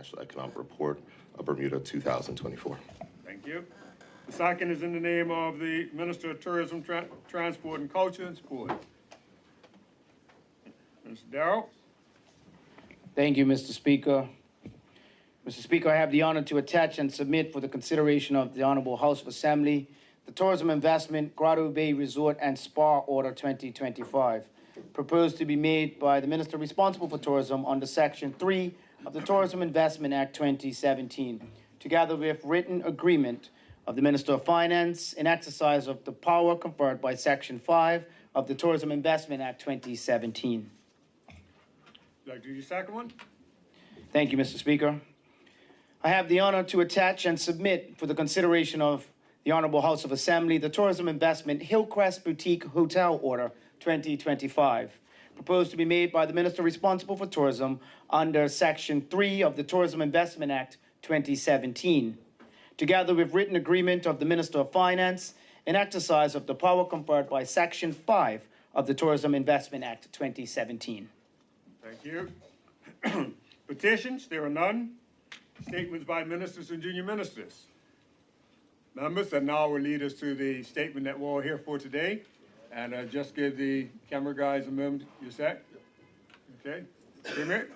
National Economic Report of Bermuda 2024. Thank you. The second is in the name of the Minister of Tourism, Transport, and Culture and Sport. Mr. Darrell. Thank you, Mr. Speaker. Mr. Speaker, I have the honor to attach and submit for the consideration of the Honorable House of Assembly the Tourism Investment Grotto Bay Resort and Spa Order 2025, proposed to be made by the Minister responsible for tourism under Section 3 of the Tourism Investment Act 2017, together with written agreement of the Minister of Finance in exercise of the power conferred by Section 5 of the Tourism Investment Act 2017. Would you like to do your second one? Thank you, Mr. Speaker. I have the honor to attach and submit for the consideration of the Honorable House of Assembly the Tourism Investment Hillcrest Boutique Hotel Order 2025, proposed to be made by the Minister responsible for tourism under Section 3 of the Tourism Investment Act 2017, together with written agreement of the Minister of Finance in exercise of the power conferred by Section 5 of the Tourism Investment Act 2017. Thank you. Petitions, there are none. Statements by ministers and junior ministers. Members, that now will lead us to the statement that we're all here for today. And just give the camera guys a moment. You set? Okay. Premier.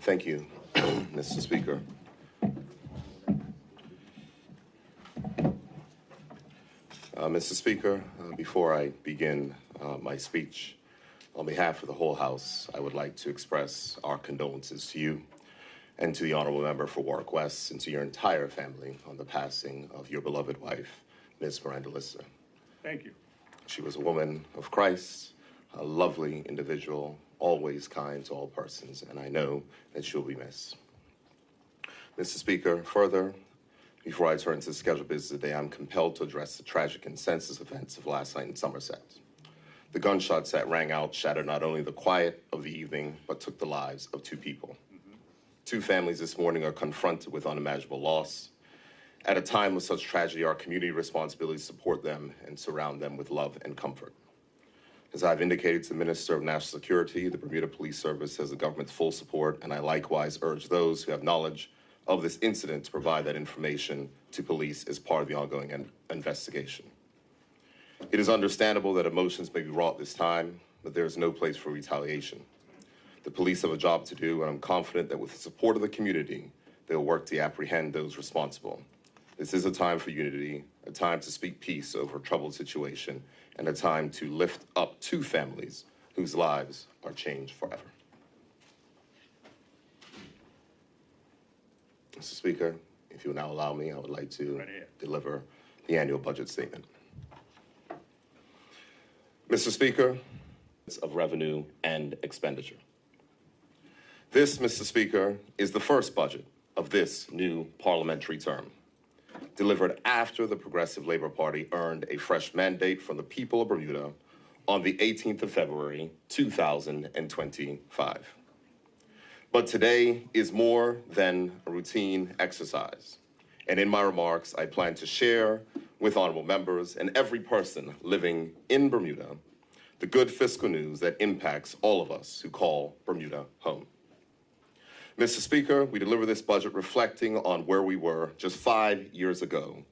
Thank you, Mr. Speaker. Mr. Speaker, before I begin my speech, on behalf of the whole House, I would like to express our condolences to you and to the Honorable Member for Warwick West and to your entire family on the passing of your beloved wife, Ms. Miranda Lister. Thank you. She was a woman of Christ, a lovely individual, always kind to all persons, and I know that she'll be missed. Mr. Speaker, further, before I turn to the scheduled business today, I'm compelled to address the tragic and senseless events of last night in Somerset. The gunshots that rang out shattered not only the quiet of the evening, but took the lives of two people. Two families this morning are confronted with unimaginable loss. At a time of such tragedy, our community responsibility to support them and surround them with love and comfort. As I've indicated to the Minister of National Security, the Bermuda Police Service has the government's full support, and I likewise urge those who have knowledge of this incident to provide that information to police as part of the ongoing investigation. It is understandable that emotions may be wrought this time, but there is no place for retaliation. The police have a job to do, and I'm confident that with the support of the community, they will work to apprehend those responsible. This is a time for unity, a time to speak peace over a troubled situation, and a time to lift up two families whose lives are changed forever. Mr. Speaker, if you will now allow me, I would like to deliver the annual budget statement. Mr. Speaker, of revenue and expenditure. This, Mr. Speaker, is the first budget of this new parliamentary term, delivered after the Progressive Labor Party earned a fresh mandate from the people of Bermuda on the 18th of February, 2025. But today is more than a routine exercise. And in my remarks, I plan to share with honorable members and every person living in Bermuda the good fiscal news that impacts all of us who call Bermuda home. Mr. Speaker, we deliver this budget reflecting on where we were just 5 years ago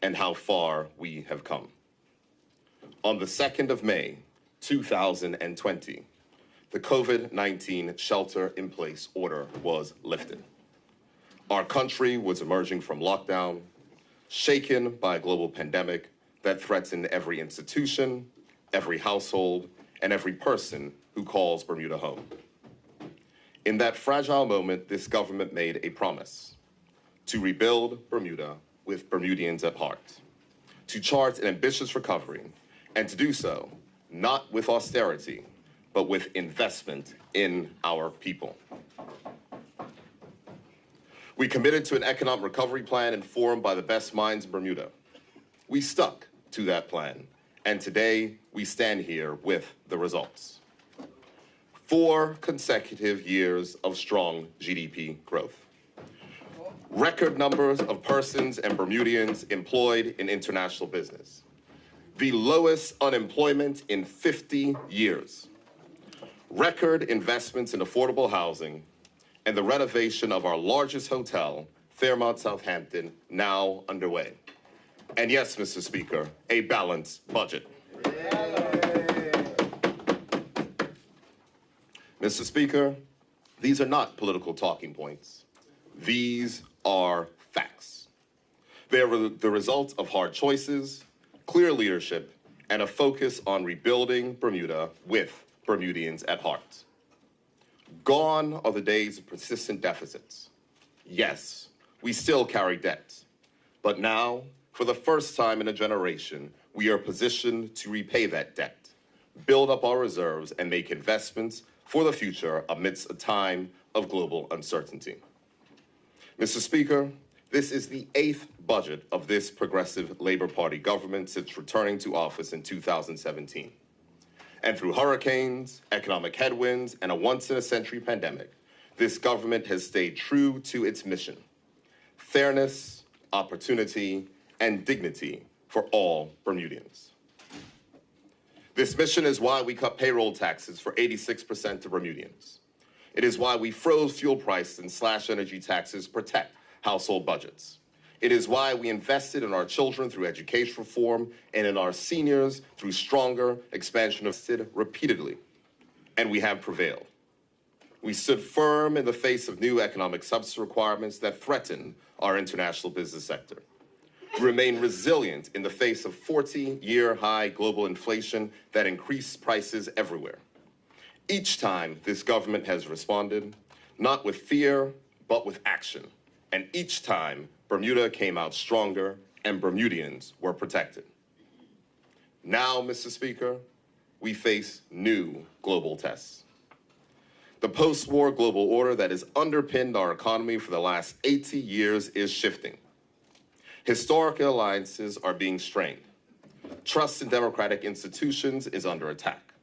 and how far we have come. On the 2nd of May, 2020, the COVID-19 shelter-in-place order was lifted. Our country was emerging from lockdown, shaken by a global pandemic that threatened every institution, every household, and every person who calls Bermuda home. In that fragile moment, this government made a promise to rebuild Bermuda with Bermudians at heart, to chart an ambitious recovery, and to do so not with austerity, but with investment in our people. We committed to an economic recovery plan informed by the best minds in Bermuda. We stuck to that plan, and today we stand here with the results. 4 consecutive years of strong GDP growth. Record numbers of persons and Bermudians employed in international business. the lowest unemployment in 50 years, record investments in affordable housing, and the renovation of our largest hotel, Fairmont Southampton, now underway. And yes, Mr. Speaker, a balanced budget. Mr. Speaker, these are not political talking points. These are facts. They are the result of hard choices, clear leadership, and a focus on rebuilding Bermuda with Bermudians at heart. Gone are the days of persistent deficits. Yes, we still carry debt, but now, for the first time in a generation, we are positioned to repay that debt, build up our reserves, and make investments for the future amidst a time of global uncertainty. Mr. Speaker, this is the 8th budget of this progressive Labor Party government since returning to office in 2017. And through hurricanes, economic headwinds, and a once-in-a-century pandemic, this government has stayed true to its mission: fairness, opportunity, and dignity for all Bermudians. This mission is why we cut payroll taxes for 86% of Bermudians. It is why we froze fuel prices and slashed energy taxes to protect household budgets. It is why we invested in our children through education reform and in our seniors through stronger expansion of SID repeatedly. And we have prevailed. We stood firm in the face of new economic subsidy requirements that threaten our international business sector. We remain resilient in the face of 40-year high global inflation that increased prices everywhere. Each time this government has responded, not with fear, but with action. And each time, Bermuda came out stronger and Bermudians were protected. Now, Mr. Speaker, we face new global tests. The post-war global order that has underpinned our economy for the last 80 years is shifting. Historic alliances are being strained. Trust in democratic institutions is under attack.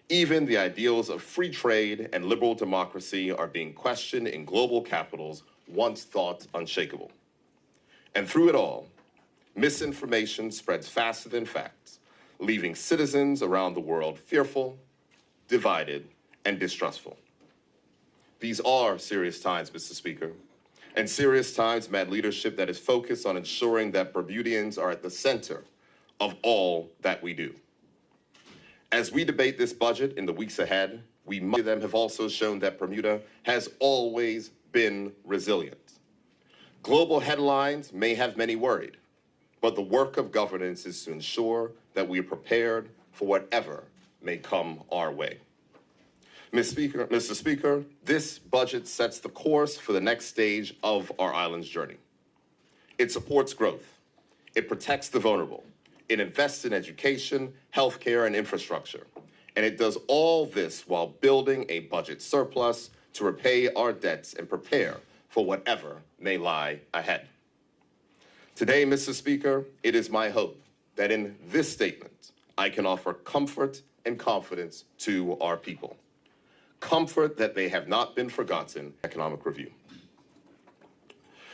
Even the ideals of free trade and liberal democracy are being questioned in global capitals once thought unshakable. And through it all, misinformation spreads faster than facts, leaving citizens around the world fearful, divided, and distrustful. These are serious times, Mr. Speaker, and serious times demand leadership that is focused on ensuring that Bermudians are at the center of all that we do. As we debate this budget in the weeks ahead, many of them have also shown that Bermuda has always been resilient. Global headlines may have many worried, but the work of governance is to ensure that we are prepared for whatever may come our way. Mr. Speaker, this budget sets the course for the next stage of our island's journey. It supports growth. It protects the vulnerable. It invests in education, healthcare, and infrastructure. And it does all this while building a budget surplus to repay our debts and prepare for whatever may lie ahead. Today, Mr. Speaker, it is my hope that in this statement, I can offer comfort and confidence to our people. Comfort that they have not been forgotten. Economic review.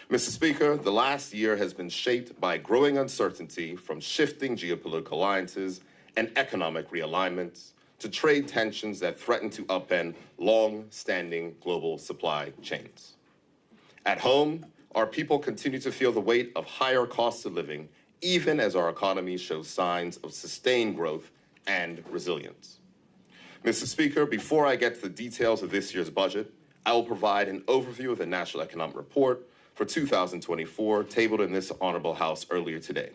Mr. Speaker, the last year has been shaped by growing uncertainty from shifting geopolitical alliances and economic realignments to trade tensions that threaten to upend long-standing global supply chains. At home, our people continue to feel the weight of higher costs of living, even as our economy shows signs of sustained growth and resilience. Mr. Speaker, before I get to the details of this year's budget, I will provide an overview of the National Economic Report for 2024, tabled in this Honorable House earlier today,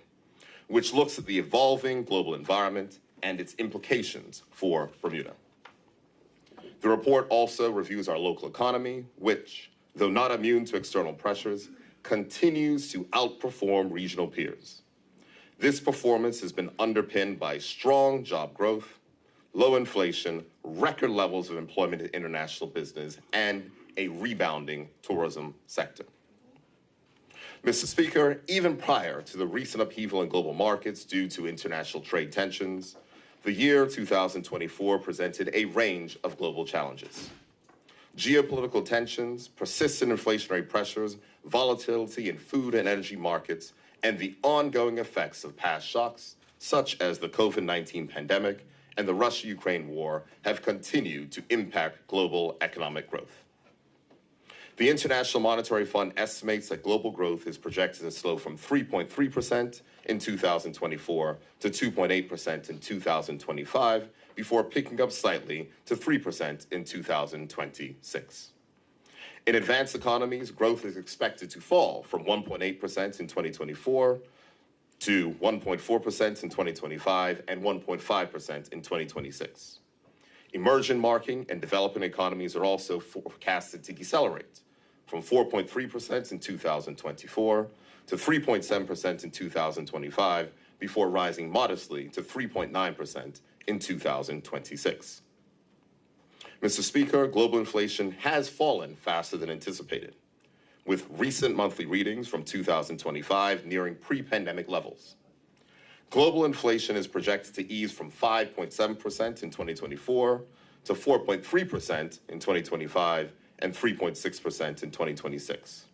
which looks at the evolving global environment and its implications for Bermuda. The report also reviews our local economy, which, though not immune to external pressures, continues to outperform regional peers. This performance has been underpinned by strong job growth, low inflation, record levels of employment in international business, and a rebounding tourism sector. Mr. Speaker, even prior to the recent upheaval in global markets due to international trade tensions, the year 2024 presented a range of global challenges. Geopolitical tensions, persistent inflationary pressures, volatility in food and energy markets, and the ongoing effects of past shocks such as the COVID-19 pandemic and the Russia-Ukraine war, have continued to impact global economic growth. The International Monetary Fund estimates that global growth is projected to slow from 3.3% in 2024 to 2.8% in 2025, before picking up slightly to 3% in 2026. In advanced economies, growth is expected to fall from 1.8% in 2024 to 1.4% in 2025 and 1.5% in 2026. Emerging market and developing economies are also forecasted to decelerate from 4.3% in 2024 to 3.7% in 2025, before rising modestly to 3.9% in 2026. Mr. Speaker, global inflation has fallen faster than anticipated, with recent monthly readings from 2025 nearing pre-pandemic levels. Global inflation is projected to ease from 5.7% in 2024 to 4.3% in 2025 and 3.6% in 2026.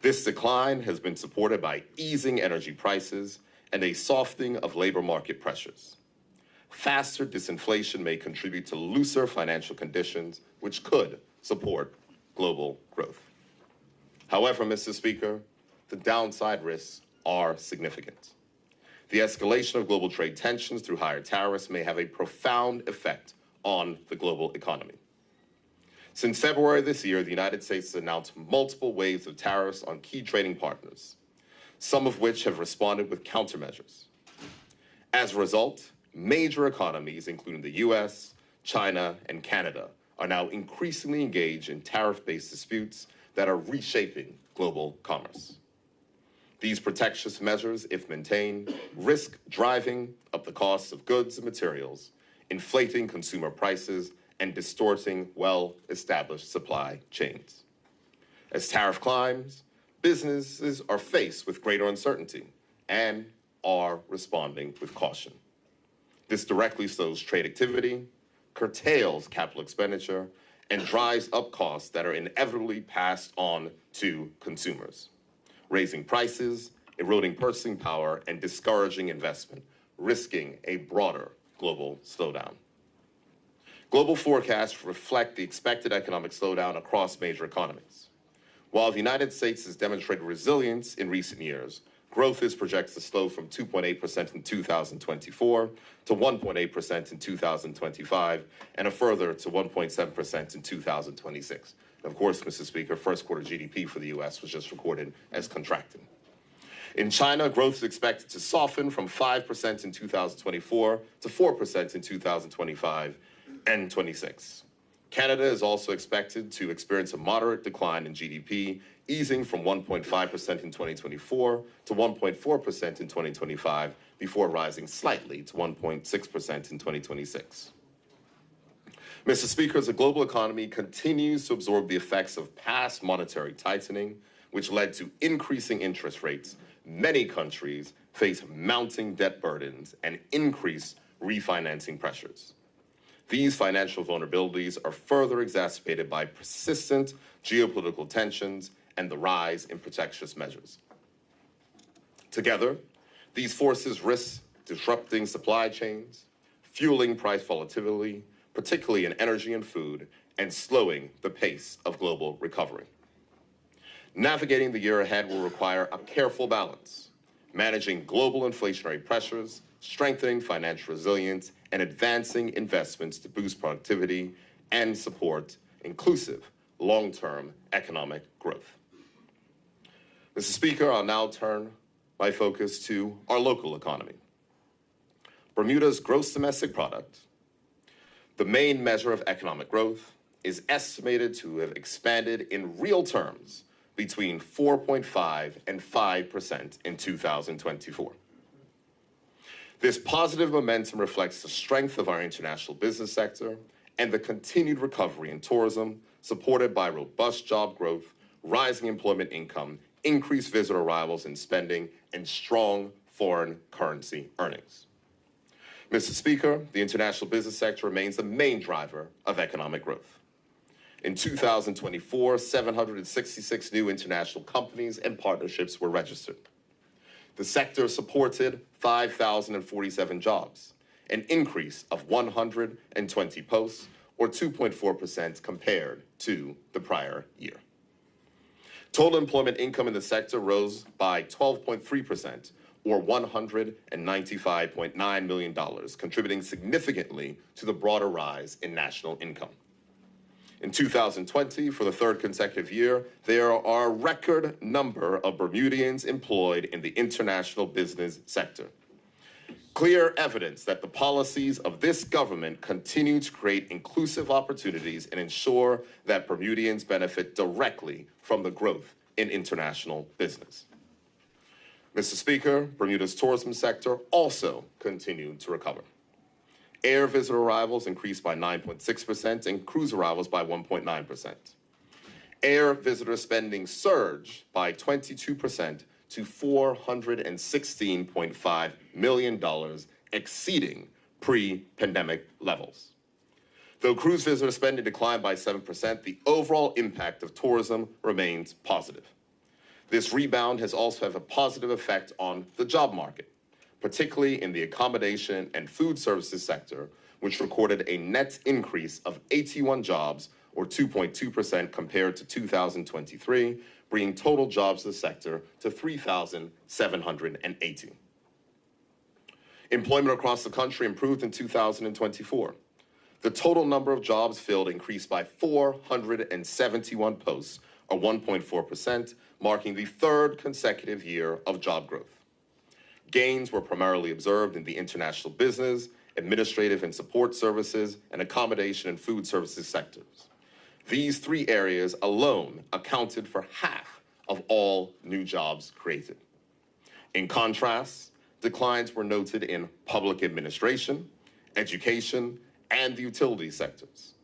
This decline has been supported by easing energy prices and a softening of labor market pressures. Faster disinflation may contribute to looser financial conditions, which could support global growth. However, Mr. Speaker, the downside risks are significant. The escalation of global trade tensions through higher tariffs may have a profound effect on the global economy. Since February this year, the United States has announced multiple waves of tariffs on key trading partners, some of which have responded with countermeasures. As a result, major economies, including the US, China, and Canada, are now increasingly engaged in tariff-based disputes that are reshaping global commerce. These protectionist measures, if maintained, risk driving up the costs of goods and materials, inflating consumer prices, and distorting well-established supply chains. As tariff climbs, businesses are faced with greater uncertainty and are responding with caution. This directly slows trade activity, curtails capital expenditure, and drives up costs that are inevitably passed on to consumers, raising prices, eroding purchasing power, and discouraging investment, risking a broader global slowdown. Global forecasts reflect the expected economic slowdown across major economies. While the United States has demonstrated resilience in recent years, growth is projected to slow from 2.8% in 2024 to 1.8% in 2025, and a further to 1.7% in 2026. And of course, Mr. Speaker, first quarter GDP for the U.S. was just recorded as contracting. In China, growth is expected to soften from 5% in 2024 to 4% in 2025 and 26. Canada is also expected to experience a moderate decline in GDP, easing from 1.5% in 2024 to 1.4% in 2025, before rising slightly to 1.6% in 2026. Mr. Speaker, as the global economy continues to absorb the effects of past monetary tightening, which led to increasing interest rates, many countries face mounting debt burdens and increased refinancing pressures. These financial vulnerabilities are further exacerbated by persistent geopolitical tensions and the rise in protectionist measures. Together, these forces risk disrupting supply chains, fueling price volatility, particularly in energy and food, and slowing the pace of global recovery. Navigating the year ahead will require a careful balance, managing global inflationary pressures, strengthening financial resilience, and advancing investments to boost productivity and support inclusive long-term economic growth. Mr. Speaker, I'll now turn my focus to our local economy. Bermuda's gross domestic product, the main measure of economic growth, is estimated to have expanded in real terms between 4.5% and 5% in 2024. This positive momentum reflects the strength of our international business sector and the continued recovery in tourism, supported by robust job growth, rising employment income, increased visitor arrivals and spending, and strong foreign currency earnings. Mr. Speaker, the international business sector remains the main driver of economic growth. In 2024, 766 new international companies and partnerships were registered. The sector supported 5,047 jobs, an increase of 120 posts, or 2.4% compared to the prior year. Total employment income in the sector rose by 12.3%, or $195.9 million, contributing significantly to the broader rise in national income. In 2020, for the third consecutive year, there are a record number of Bermudians employed in the international business sector. Clear evidence that the policies of this government continue to create inclusive opportunities and ensure that Bermudians benefit directly from the growth in international business. Mr. Speaker, Bermuda's tourism sector also continued to recover. Air visitor arrivals increased by 9.6% and cruise arrivals by 1.9%. Air visitor spending surged by 22% to $416.5 million, exceeding pre-pandemic levels. Though cruise visitor spending declined by 7%, the overall impact of tourism remains positive. This rebound has also had a positive effect on the job market, particularly in the accommodation and food services sector, which recorded a net increase of 81 jobs, or 2.2% compared to 2023, bringing total jobs in the sector to 3,780. Employment across the country improved in 2024. The total number of jobs filled increased by 471 posts, or 1.4%, marking the third consecutive year of job growth. Gains were primarily observed in the international business, administrative and support services, and accommodation and food services sectors. These three areas alone accounted for half of all new jobs created. In contrast, declines were noted in public administration, education, and the utility sectors.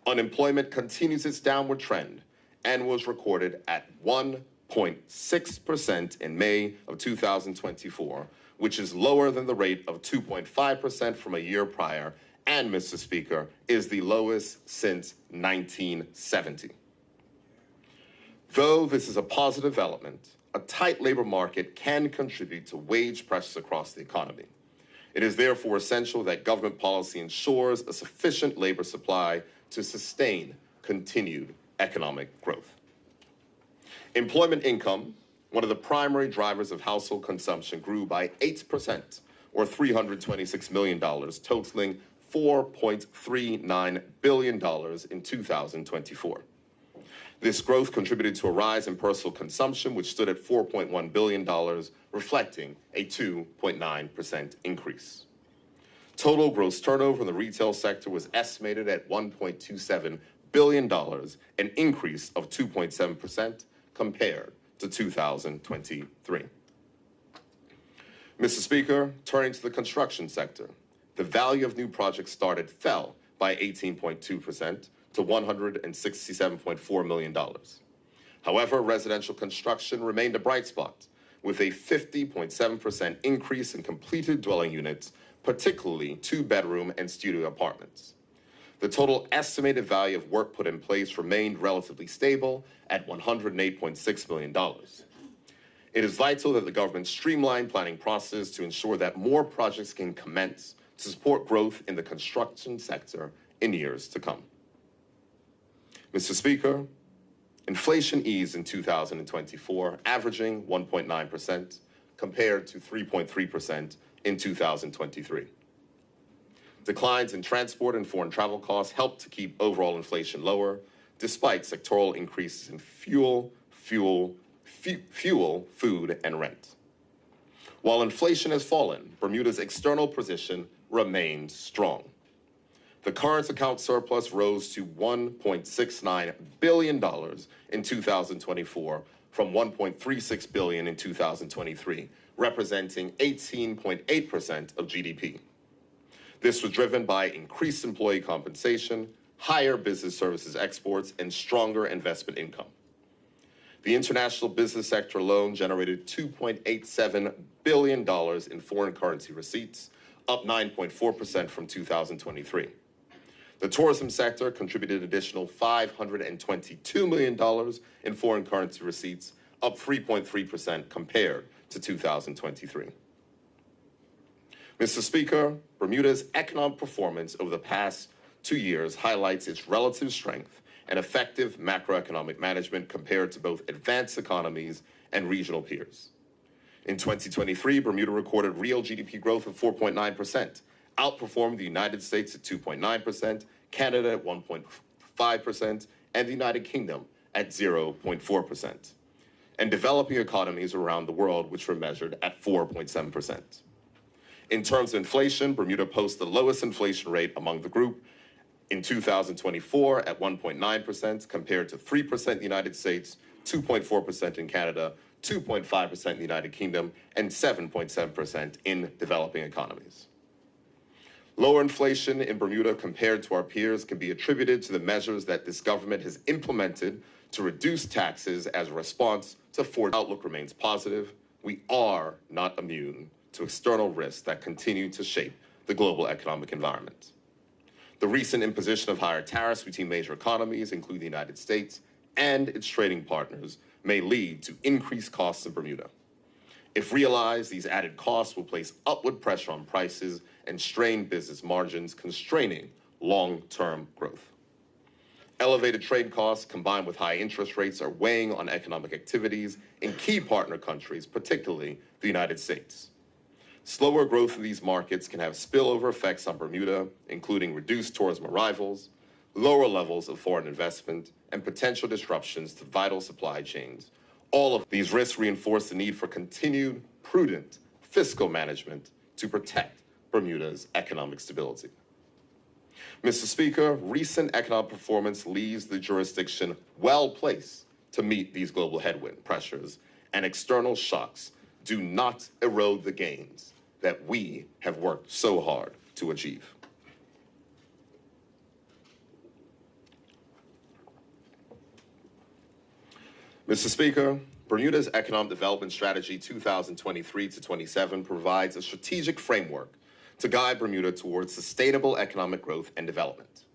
Unemployment continues its downward trend and was recorded at 1.6% in May of 2024, which is lower than the rate of 2.5% from a year prior, and, Mr. Speaker, is the lowest since 1970. Though this is a positive development, a tight labor market can contribute to wage pressures across the economy. It is therefore essential that government policy ensures a sufficient labor supply to sustain continued economic growth. Employment income, one of the primary drivers of household consumption, grew by 8%, or $326 million, totaling $4.39 billion in 2024. This growth contributed to a rise in personal consumption, which stood at $4.1 billion, reflecting a 2.9% increase. Total gross turnover in the retail sector was estimated at $1.27 billion, an increase of 2.7% compared to 2023. Mr. Speaker, turning to the construction sector, the value of new projects started fell by 18.2% to $167.4 million. However, residential construction remained a bright spot, with a 50.7% increase in completed dwelling units, particularly two-bedroom and studio apartments. The total estimated value of work put in place remained relatively stable at $108.6 million. It is vital that the government streamline planning process to ensure that more projects can commence to support growth in the construction sector in years to come. Mr. Speaker, inflation eased in 2024, averaging 1.9% compared to 3.3% in 2023. Declines in transport and foreign travel costs helped to keep overall inflation lower, despite sectoral increases in fuel, food, and rent. While inflation has fallen, Bermuda's external position remains strong. The current account surplus rose to $1.69 billion in 2024 from $1.36 billion in 2023, representing 18.8% of GDP. This was driven by increased employee compensation, higher business services exports, and stronger investment income. The international business sector alone generated $2.87 billion in foreign currency receipts, up 9.4% from 2023. The tourism sector contributed additional $522 million in foreign currency receipts, up 3.3% compared to 2023. Mr. Speaker, Bermuda's economic performance over the past 2 years highlights its relative strength and effective macroeconomic management compared to both advanced economies and regional peers. In 2023, Bermuda recorded real GDP growth of 4.9%, outperformed the United States at 2.9%, Canada at 1.5%, and the United Kingdom at 0.4%, and developing economies around the world, which were measured at 4.7%. In terms of inflation, Bermuda posts the lowest inflation rate among the group in 2024 at 1.9%, compared to 3% in the United States, 2.4% in Canada, 2.5% in the United Kingdom, and 7.7% in developing economies. Lower inflation in Bermuda compared to our peers can be attributed to the measures that this government has implemented to reduce taxes as a response to forward outlook remains positive. We are not immune to external risks that continue to shape the global economic environment. The recent imposition of higher tariffs between major economies, including the United States and its trading partners, may lead to increased costs in Bermuda. If realized, these added costs will place upward pressure on prices and strain business margins, constraining long-term growth. Elevated trade costs combined with high interest rates are weighing on economic activities in key partner countries, particularly the United States. Slower growth in these markets can have spillover effects on Bermuda, including reduced tourism arrivals, lower levels of foreign investment, and potential disruptions to vital supply chains. All of these risks reinforce the need for continued, prudent fiscal management to protect Bermuda's economic stability. Mr. Speaker, recent economic performance leaves the jurisdiction well-placed to meet these global headwind pressures, and external shocks do not erode the gains that we have worked so hard to achieve. Mr. Speaker, Bermuda's Economic Development Strategy 2023 to 27 provides a strategic framework to guide Bermuda towards sustainable economic growth and development.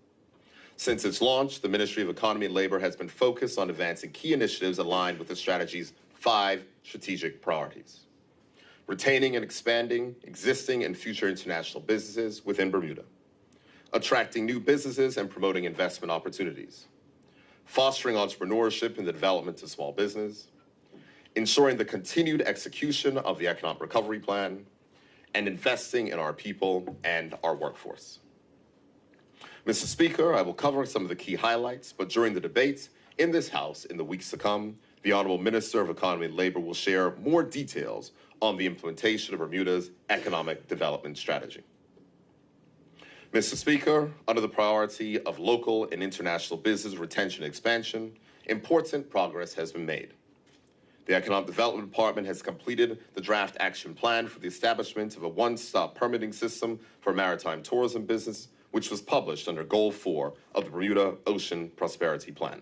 Since its launch, the Ministry of Economy and Labor has been focused on advancing key initiatives aligned with the strategy's 5 strategic priorities: retaining and expanding existing and future international businesses within Bermuda, attracting new businesses and promoting investment opportunities, fostering entrepreneurship and the development of small business, ensuring the continued execution of the Economic Recovery Plan, and investing in our people and our workforce. Mr. Speaker, I will cover some of the key highlights, but during the debates in this House in the weeks to come, the Honorable Minister of Economy and Labor will share more details on the implementation of Bermuda's economic development strategy. Mr. Speaker, under the priority of local and international business retention and expansion, important progress has been made. The Economic Development Department has completed the draft action plan for the establishment of a one-stop permitting system for maritime tourism business, which was published under Goal 4 of the Bermuda Ocean Prosperity Plan.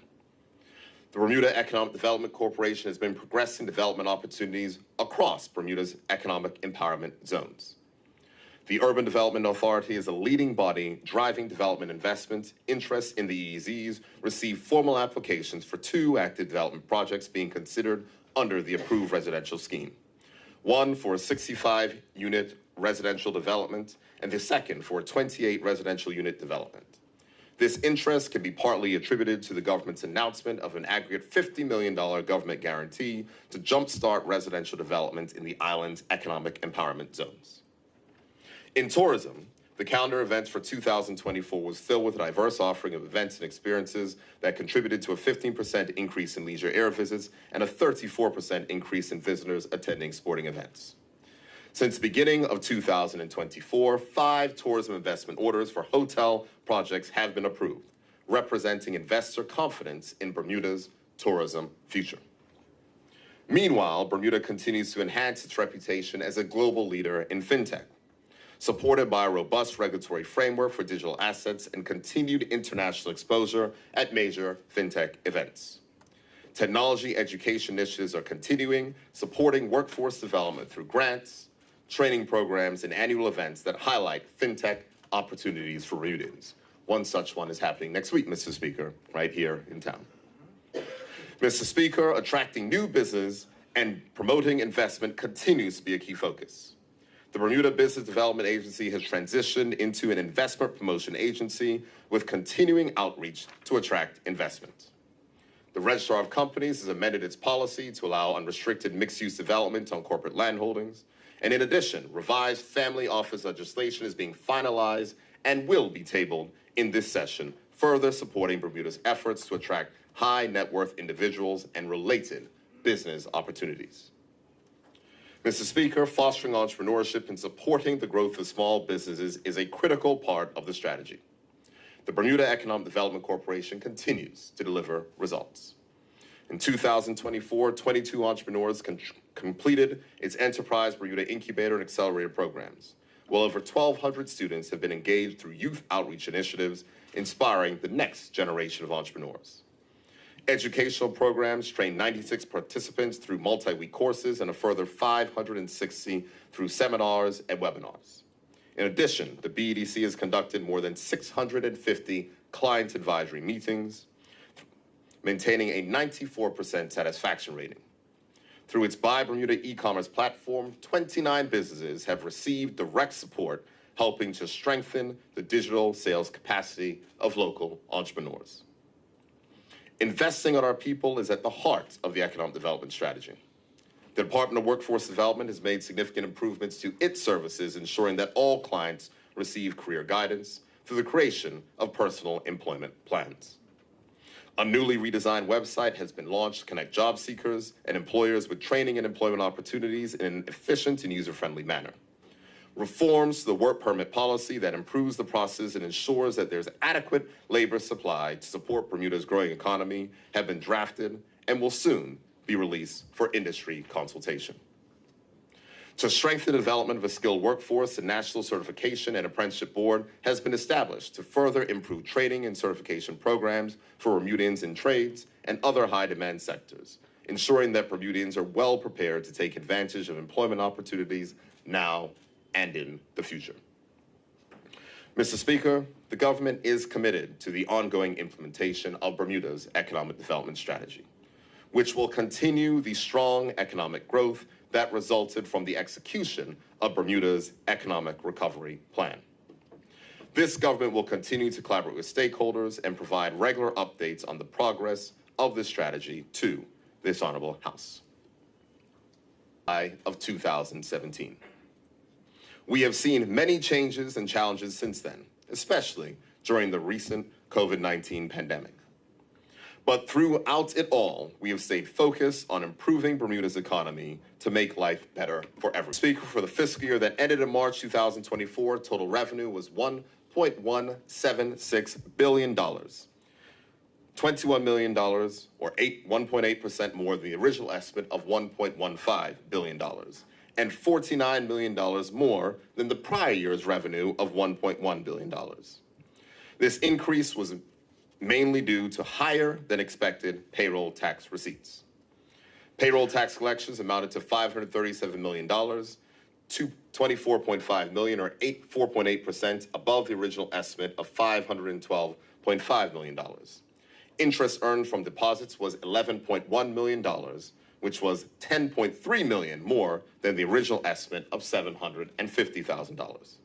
The Bermuda Economic Development Corporation has been progressing development opportunities across Bermuda's economic empowerment zones. The Urban Development Authority is a leading body driving development investment. Interest in the EEZs received formal applications for 2 active development projects being considered under the approved residential scheme. One for a 65-unit residential development, and the second for a 28 residential unit development. This interest can be partly attributed to the government's announcement of an aggregate $50 million government guarantee to jumpstart residential development in the island's economic empowerment zones. In tourism, the calendar events for 2024 was filled with a diverse offering of events and experiences that contributed to a 15% increase in leisure air visits and a 34% increase in visitors attending sporting events. Since the beginning of 2024, 5 tourism investment orders for hotel projects have been approved, representing investor confidence in Bermuda's tourism future. Meanwhile, Bermuda continues to enhance its reputation as a global leader in fintech, supported by a robust regulatory framework for digital assets and continued international exposure at major fintech events. Technology education initiatives are continuing, supporting workforce development through grants, training programs, and annual events that highlight fintech opportunities for Bermudans. One such one is happening next week, Mr. Speaker, right here in town. Mr. Speaker, attracting new business and promoting investment continues to be a key focus. The Bermuda Business Development Agency has transitioned into an investment promotion agency with continuing outreach to attract investment. The Registrar of Companies has amended its policy to allow unrestricted mixed-use development on corporate land holdings. And in addition, revised family office legislation is being finalized and will be tabled in this session, further supporting Bermuda's efforts to attract high net worth individuals and related business opportunities. Mr. Speaker, fostering entrepreneurship and supporting the growth of small businesses is a critical part of the strategy. The Bermuda Economic Development Corporation continues to deliver results. In 2024, 22 entrepreneurs completed its Enterprise Bermuda Incubator and Accelerator programs, while over 1,200 students have been engaged through youth outreach initiatives, inspiring the next generation of entrepreneurs. Educational programs train 96 participants through multi-week courses and a further 560 through seminars and webinars. In addition, the BEDC has conducted more than 650 client advisory meetings, maintaining a 94% satisfaction rating. Through its Buy Bermuda e-commerce platform, 29 businesses have received direct support, helping to strengthen the digital sales capacity of local entrepreneurs. Investing in our people is at the heart of the economic development strategy. The Department of Workforce Development has made significant improvements to its services, ensuring that all clients receive career guidance through the creation of personal employment plans. A newly redesigned website has been launched to connect job seekers and employers with training and employment opportunities in an efficient and user-friendly manner. Reforms to the work permit policy that improves the process and ensures that there's adequate labor supply to support Bermuda's growing economy have been drafted and will soon be released for industry consultation. To strengthen the development of a skilled workforce, the National Certification and Apprenticeship Board has been established to further improve training and certification programs for Bermudians in trades and other high-demand sectors, ensuring that Bermudians are well prepared to take advantage of employment opportunities now and in the future. Mr. Speaker, the government is committed to the ongoing implementation of Bermuda's economic development strategy, which will continue the strong economic growth that resulted from the execution of Bermuda's economic recovery plan. This government will continue to collaborate with stakeholders and provide regular updates on the progress of this strategy to this Honorable House. Of 2017. We have seen many changes and challenges since then, especially during the recent COVID-19 pandemic. But throughout it all, we have stayed focused on improving Bermuda's economy to make life better for everyone. Speaker, for the fiscal year that ended in March 2024, total revenue was $1.176 billion, $21 million, or 1.8% more than the original estimate of $1.15 billion, and $49 million more than the prior year's revenue of $1.1 billion. This increase was mainly due to higher than expected payroll tax receipts. Payroll tax collections amounted to $537 million, to $24.5 million, or 4.8% above the original estimate of $512.5 million. Interest earned from deposits was $11.1 million, which was $10.3 million more than the original estimate of $750,000.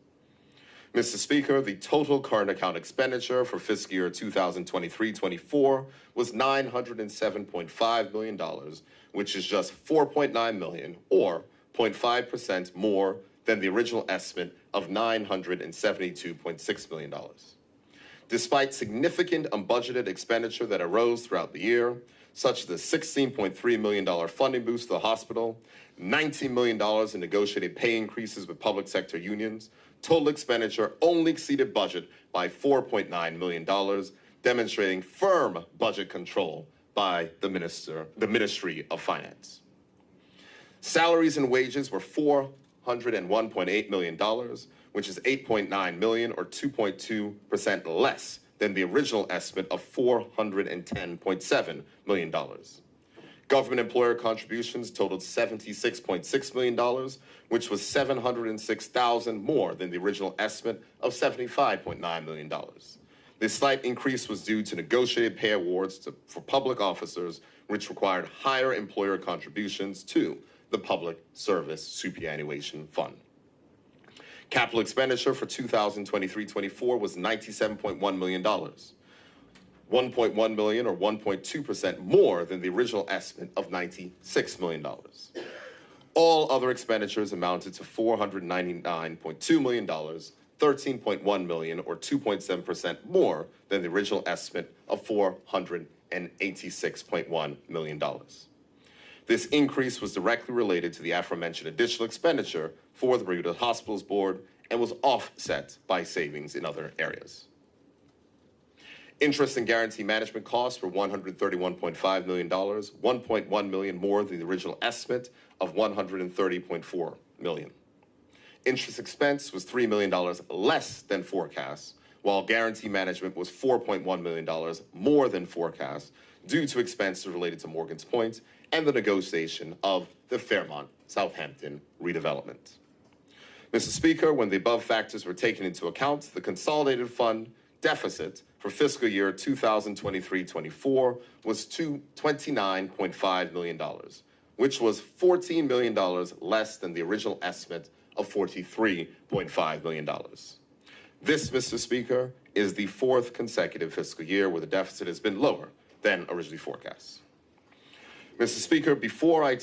Mr. Speaker, the total current account expenditure for fiscal year 2023-24 was $907.5 million, which is just $4.9 million, or 0.5% more than the original estimate of $972.6 million. Despite significant unbudgeted expenditure that arose throughout the year, such as the $16.3 million funding boost to the hospital, $19 million in negotiated pay increases with public sector unions, total expenditure only exceeded budget by $4.9 million, demonstrating firm budget control by the Ministry of Finance. Salaries and wages were $401.8 million, which is $8.9 million, or 2.2% less than the original estimate of $410.7 million. Government employer contributions totaled $76.6 million, which was $706,000 more than the original estimate of $75.9 million. This slight increase was due to negotiated pay awards for public officers, which required higher employer contributions to the Public Service Superannuation Fund. Capital expenditure for 2023-24 was $97.1 million, $1.1 million or 1.2% more than the original estimate of $96 million. All other expenditures amounted to $499.2 million, $13.1 million or 2.7% more than the original estimate of $486.1 million. This increase was directly related to the aforementioned additional expenditure for the Bermuda Hospitals Board and was offset by savings in other areas. Interest and guarantee management costs were $131.5 million, $1.1 million more than the original estimate of $130.4 million. Interest expense was $3 million less than forecast, while guarantee management was $4.1 million more than forecast due to expenses related to Morgan's Point and the negotiation of the Fairmont Southampton redevelopment. Mr. Speaker, when the above factors were taken into account, the consolidated fund deficit for fiscal year 2023-24 was $29.5 million, which was $14 million less than the original estimate of $43.5 million. This, Mr. Speaker, is the fourth consecutive fiscal year where the deficit has been lower than originally forecast. Mr. Speaker, before I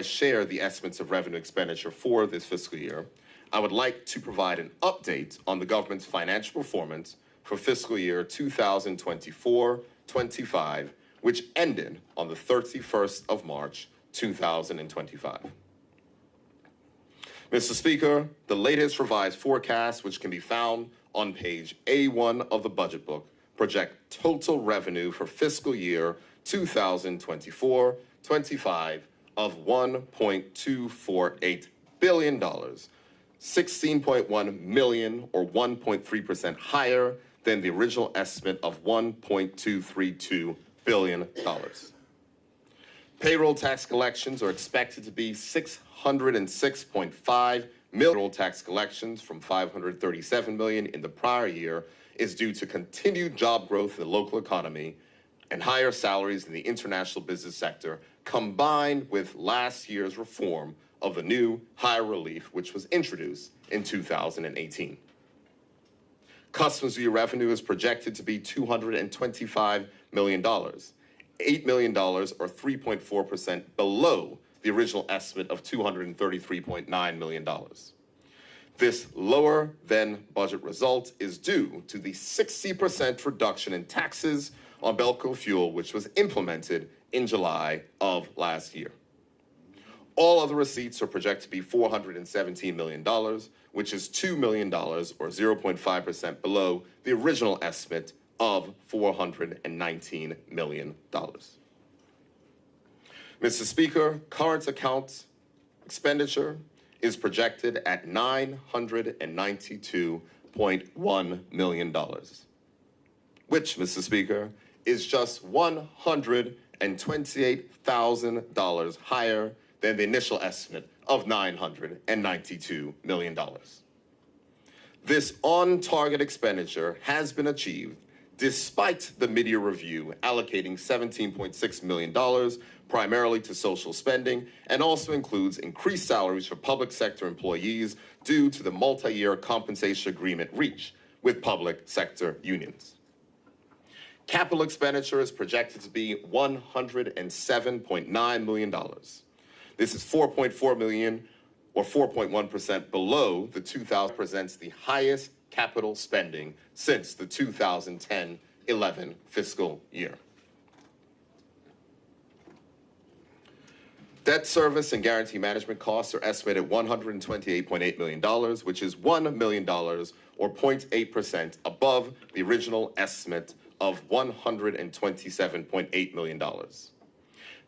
share the estimates of revenue expenditure for this fiscal year, I would like to provide an update on the government's financial performance for fiscal year 2024-25, which ended on the 31st of March, 2025. Mr. Speaker, the latest revised forecast, which can be found on page A1 of the budget book, project total revenue for fiscal year 2024-25 of $1.248 billion, $16.1 million or 1.3% higher than the original estimate of $1.232 billion. Payroll tax collections are expected to be $606.5 million. Payroll tax collections from $537 million in the prior year is due to continued job growth in the local economy and higher salaries in the international business sector, combined with last year's reform of the new higher relief, which was introduced in 2018. Customs duty revenue is projected to be $225 million, $8 million or 3.4% below the original estimate of $233.9 million. This lower than budget result is due to the 60% reduction in taxes on Belco fuel, which was implemented in July of last year. All other receipts are projected to be $417 million, which is $2 million or 0.5% below the original estimate of $419 million. Mr. Speaker, current account expenditure is projected at $992.1 million, which, Mr. Speaker, is just $128,000 higher than the initial estimate of $992 million. This on-target expenditure has been achieved despite the mid-year review allocating $17.6 million primarily to social spending and also includes increased salaries for public sector employees due to the multi-year compensation agreement reached with public sector unions. Capital expenditure is projected to be $107.9 million. This is $4.4 million or 4.1% below the 2000 presents the highest capital spending since the 2010-11 fiscal year. Debt service and guarantee management costs are estimated at $128.8 million, which is $1 million or 0.8% above the original estimate of $127.8 million.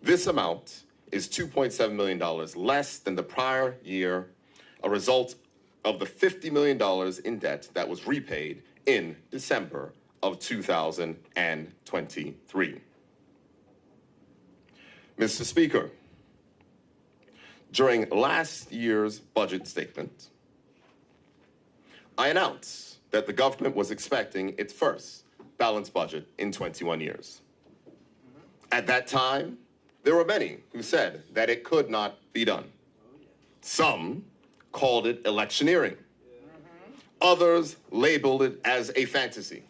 This amount is $2.7 million less than the prior year, a result of the $50 million in debt that was repaid in December of 2023. Mr. Speaker, during last year's budget statement, I announced that the government was expecting its first balanced budget in 21 years. At that time, there were many who said that it could not be done. Some called it electioneering. Others labeled it as a fantasy.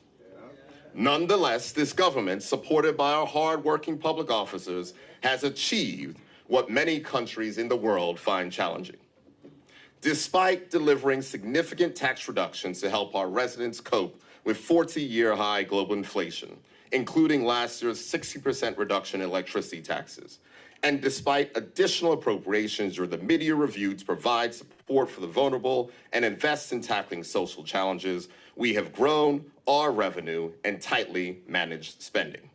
Nonetheless, this government, supported by our hard-working public officers, has achieved what many countries in the world find challenging. Despite delivering significant tax reductions to help our residents cope with 40-year high global inflation, including last year's 60% reduction in electricity taxes, and despite additional appropriations during the mid-year review to provide support for the vulnerable and invest in tackling social challenges, we have grown our revenue and tightly managed spending.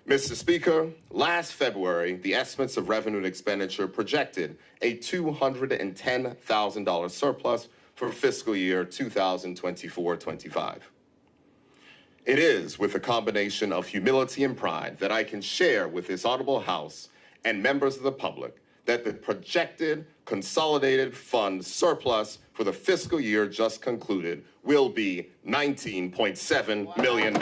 Mr. Speaker, last February, the estimates of revenue and expenditure projected a $210,000 surplus for fiscal year 2024-25. It is with a combination of humility and pride that I can share with this honorable House and members of the public that the projected consolidated fund surplus for the fiscal year just concluded will be $19.7 million.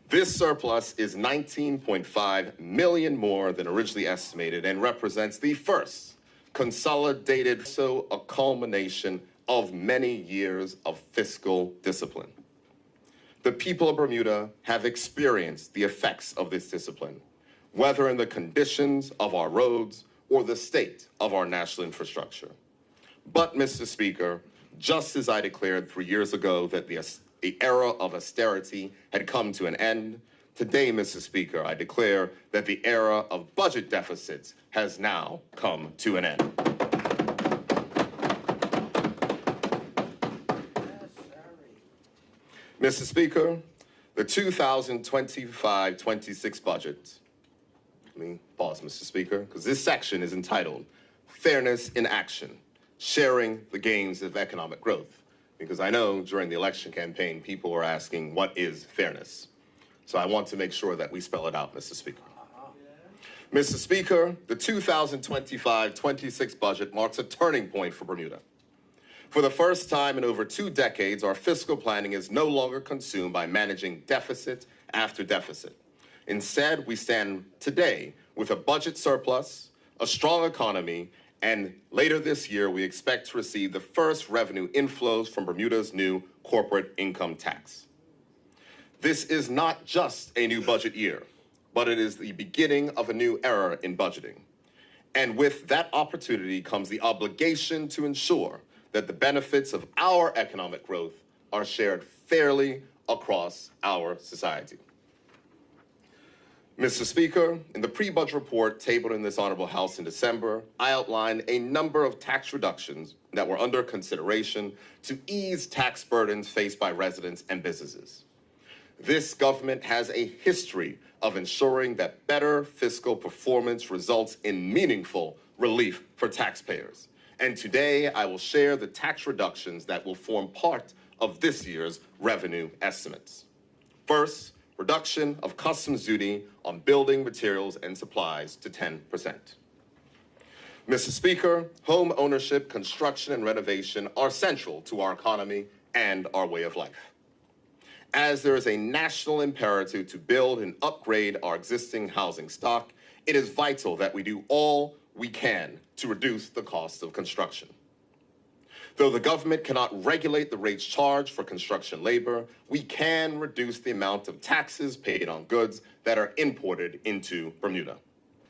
This surplus is $19.5 million more than originally estimated and represents the first consolidated, so a culmination of many years of fiscal discipline. The people of Bermuda have experienced the effects of this discipline, whether in the conditions of our roads or the state of our national infrastructure. But, Mr. Speaker, just as I declared 3 years ago that the era of austerity had come to an end, today, Mr. Speaker, I declare that the era of budget deficits has now come to an end. Mr. Speaker, the 2025-26 budget, let me pause, Mr. Speaker, because this section is entitled Fairness in Action, Sharing the Gains of Economic Growth. Because I know during the election campaign, people were asking, what is fairness? So I want to make sure that we spell it out, Mr. Speaker. Mr. Speaker, the 2025-26 budget marks a turning point for Bermuda. For the first time in over 2 decades, our fiscal planning is no longer consumed by managing deficit after deficit. Instead, we stand today with a budget surplus, a strong economy, and later this year, we expect to receive the first revenue inflows from Bermuda's new corporate income tax. This is not just a new budget year, but it is the beginning of a new era in budgeting. And with that opportunity comes the obligation to ensure that the benefits of our economic growth are shared fairly across our society. Mr. Speaker, in the pre-budget report tabled in this honorable House in December, I outlined a number of tax reductions that were under consideration to ease tax burdens faced by residents and businesses. This government has a history of ensuring that better fiscal performance results in meaningful relief for taxpayers. And today, I will share the tax reductions that will form part of this year's revenue estimates. First, reduction of customs duty on building materials and supplies to 10%. Mr. Speaker, home ownership, construction, and renovation are central to our economy and our way of life. As there is a national imperative to build and upgrade our existing housing stock, it is vital that we do all we can to reduce the cost of construction. Though the government cannot regulate the rates charged for construction labor, we can reduce the amount of taxes paid on goods that are imported into Bermuda,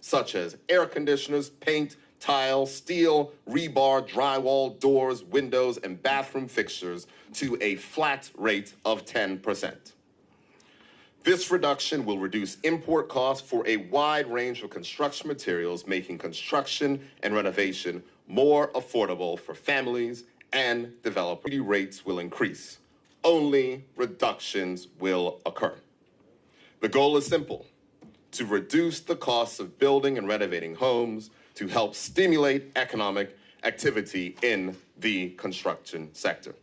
such as air conditioners, paint, tile, steel, rebar, drywall, doors, windows, and bathroom fixtures to a flat rate of 10%. This reduction will reduce import costs for a wide range of construction materials, making construction and renovation more affordable for families and developers. Rates will increase. Only reductions will occur. The goal is simple: to reduce the costs of building and renovating homes to help stimulate economic activity in the construction sector.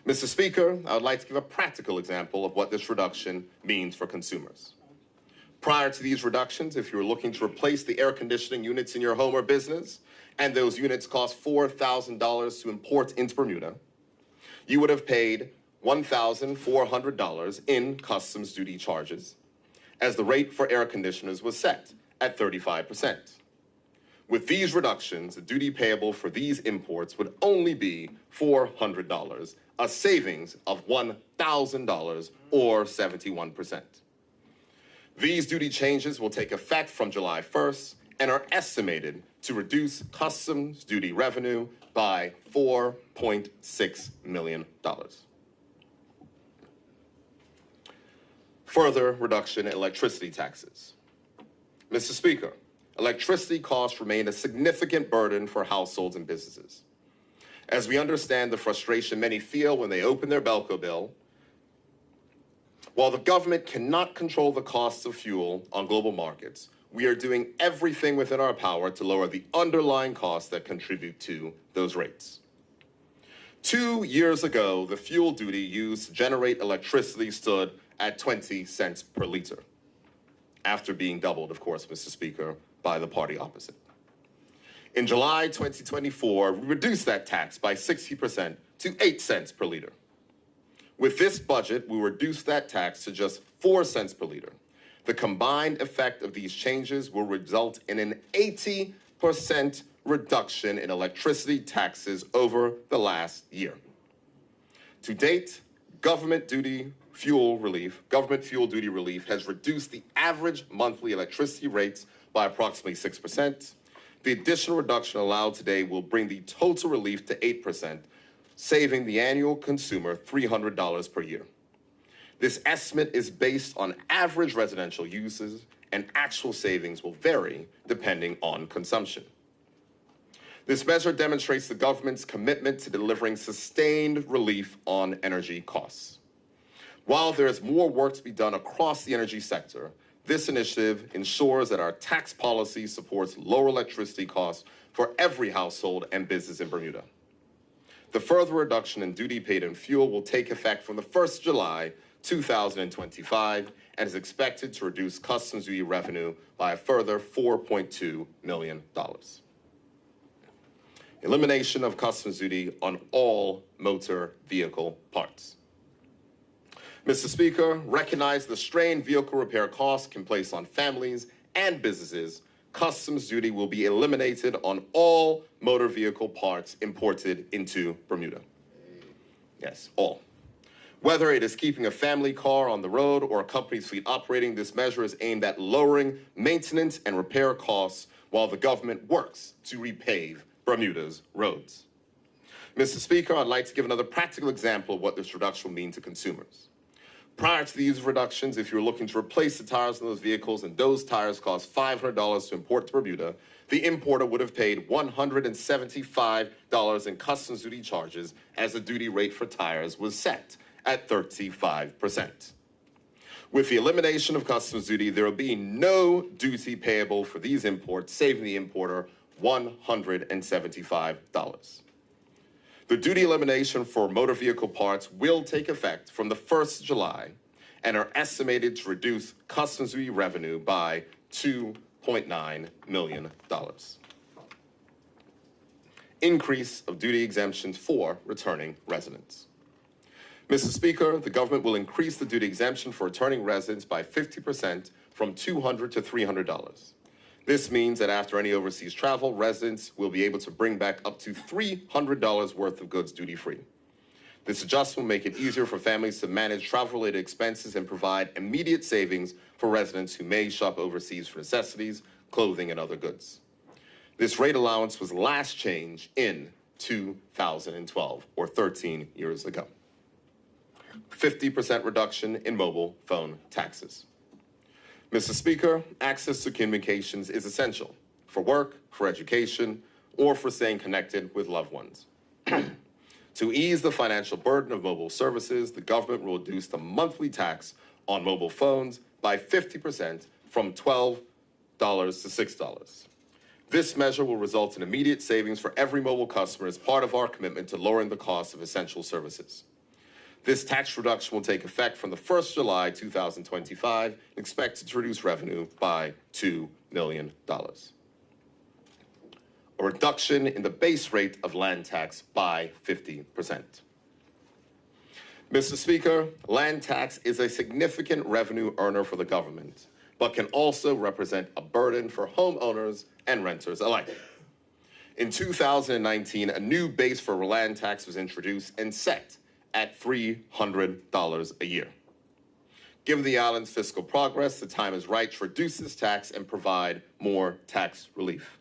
Mr. Speaker, I would like to give a practical example of what this reduction means for consumers. Prior to these reductions, if you were looking to replace the air conditioning units in your home or business, and those units cost $4,000 to import into Bermuda, you would have paid $1,400 in customs duty charges, as the rate for air conditioners was set at 35%. With these reductions, the duty payable for these imports would only be $400, a savings of $1,000 or 71%. These duty changes will take effect from July 1st and are estimated to reduce customs duty revenue by $4.6 million. Further reduction in electricity taxes. Mr. Speaker, electricity costs remain a significant burden for households and businesses. As we understand the frustration many feel when they open their Belco bill, while the government cannot control the costs of fuel on global markets, we are doing everything within our power to lower the underlying costs that contribute to those rates. 2 years ago, the fuel duty used to generate electricity stood at 20 cents per liter, after being doubled, of course, Mr. Speaker, by the party opposite. In July 2024, we reduced that tax by 60% to 8 cents per liter. With this budget, we reduced that tax to just 4 cents per liter. The combined effect of these changes will result in an 80% reduction in electricity taxes over the last year. To date, government fuel duty relief has reduced the average monthly electricity rates by approximately 6%. The additional reduction allowed today will bring the total relief to 8%, saving the annual consumer $300 per year. This estimate is based on average residential uses, and actual savings will vary depending on consumption. This measure demonstrates the government's commitment to delivering sustained relief on energy costs. While there is more work to be done across the energy sector, this initiative ensures that our tax policy supports lower electricity costs for every household and business in Bermuda. The further reduction in duty paid in fuel will take effect from the 1st of July 2025 and is expected to reduce customs duty revenue by a further $4.2 million. Elimination of customs duty on all motor vehicle parts. Mr. Speaker, recognize the strain vehicle repair costs can place on families and businesses. Customs duty will be eliminated on all motor vehicle parts imported into Bermuda. Yes, all. Whether it is keeping a family car on the road or a company's fleet operating, this measure is aimed at lowering maintenance and repair costs while the government works to repave Bermuda's roads. Mr. Speaker, I'd like to give another practical example of what this reduction will mean to consumers. Prior to these reductions, if you're looking to replace the tires on those vehicles and those tires cost $500 to import to Bermuda, the importer would have paid $175 in customs duty charges as the duty rate for tires was set at 35%. With the elimination of customs duty, there will be no duty payable for these imports, saving the importer $175. The duty elimination for motor vehicle parts will take effect from the 1st of July and are estimated to reduce customs duty revenue by $2.9 million. Increase of duty exemptions for returning residents. Mr. Speaker, the government will increase the duty exemption for returning residents by 50% from $200 to $300. This means that after any overseas travel, residents will be able to bring back up to $300 worth of goods duty-free. This adjustment will make it easier for families to manage travel-related expenses and provide immediate savings for residents who may shop overseas for necessities, clothing, and other goods. This rate allowance was last changed in 2012, or 13 years ago. 50% reduction in mobile phone taxes. Mr. Speaker, access to communications is essential for work, for education, or for staying connected with loved ones. To ease the financial burden of mobile services, the government will reduce the monthly tax on mobile phones by 50% from $12 to $6. This measure will result in immediate savings for every mobile customer as part of our commitment to lowering the cost of essential services. This tax reduction will take effect from the 1st July 2025 and expected to reduce revenue by $2 million. A reduction in the base rate of land tax by 50%. Mr. Speaker, land tax is a significant revenue earner for the government, but can also represent a burden for homeowners and renters alike. In 2019, a new base for land tax was introduced and set at $300 a year. Given the island's fiscal progress, the time is right to reduce this tax and provide more tax relief.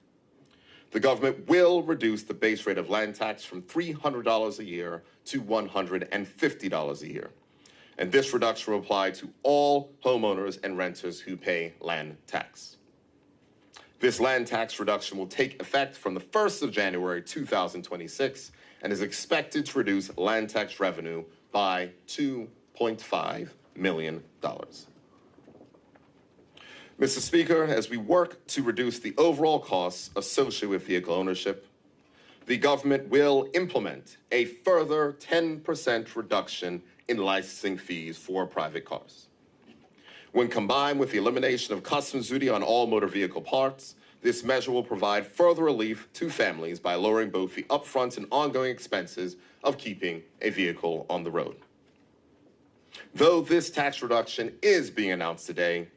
The government will reduce the base rate of land tax from $300 a year to $150 a year. And this reduction will apply to all homeowners and renters who pay land tax. This land tax reduction will take effect from the 1st of January 2026 and is expected to reduce land tax revenue by $2.5 million. Mr. Speaker, as we work to reduce the overall costs associated with vehicle ownership, the government will implement a further 10% reduction in licensing fees for private cars. When combined with the elimination of customs duty on all motor vehicle parts, this measure will provide further relief to families by lowering both the upfront and ongoing expenses of keeping a vehicle on the road. Though this tax reduction is being announced today,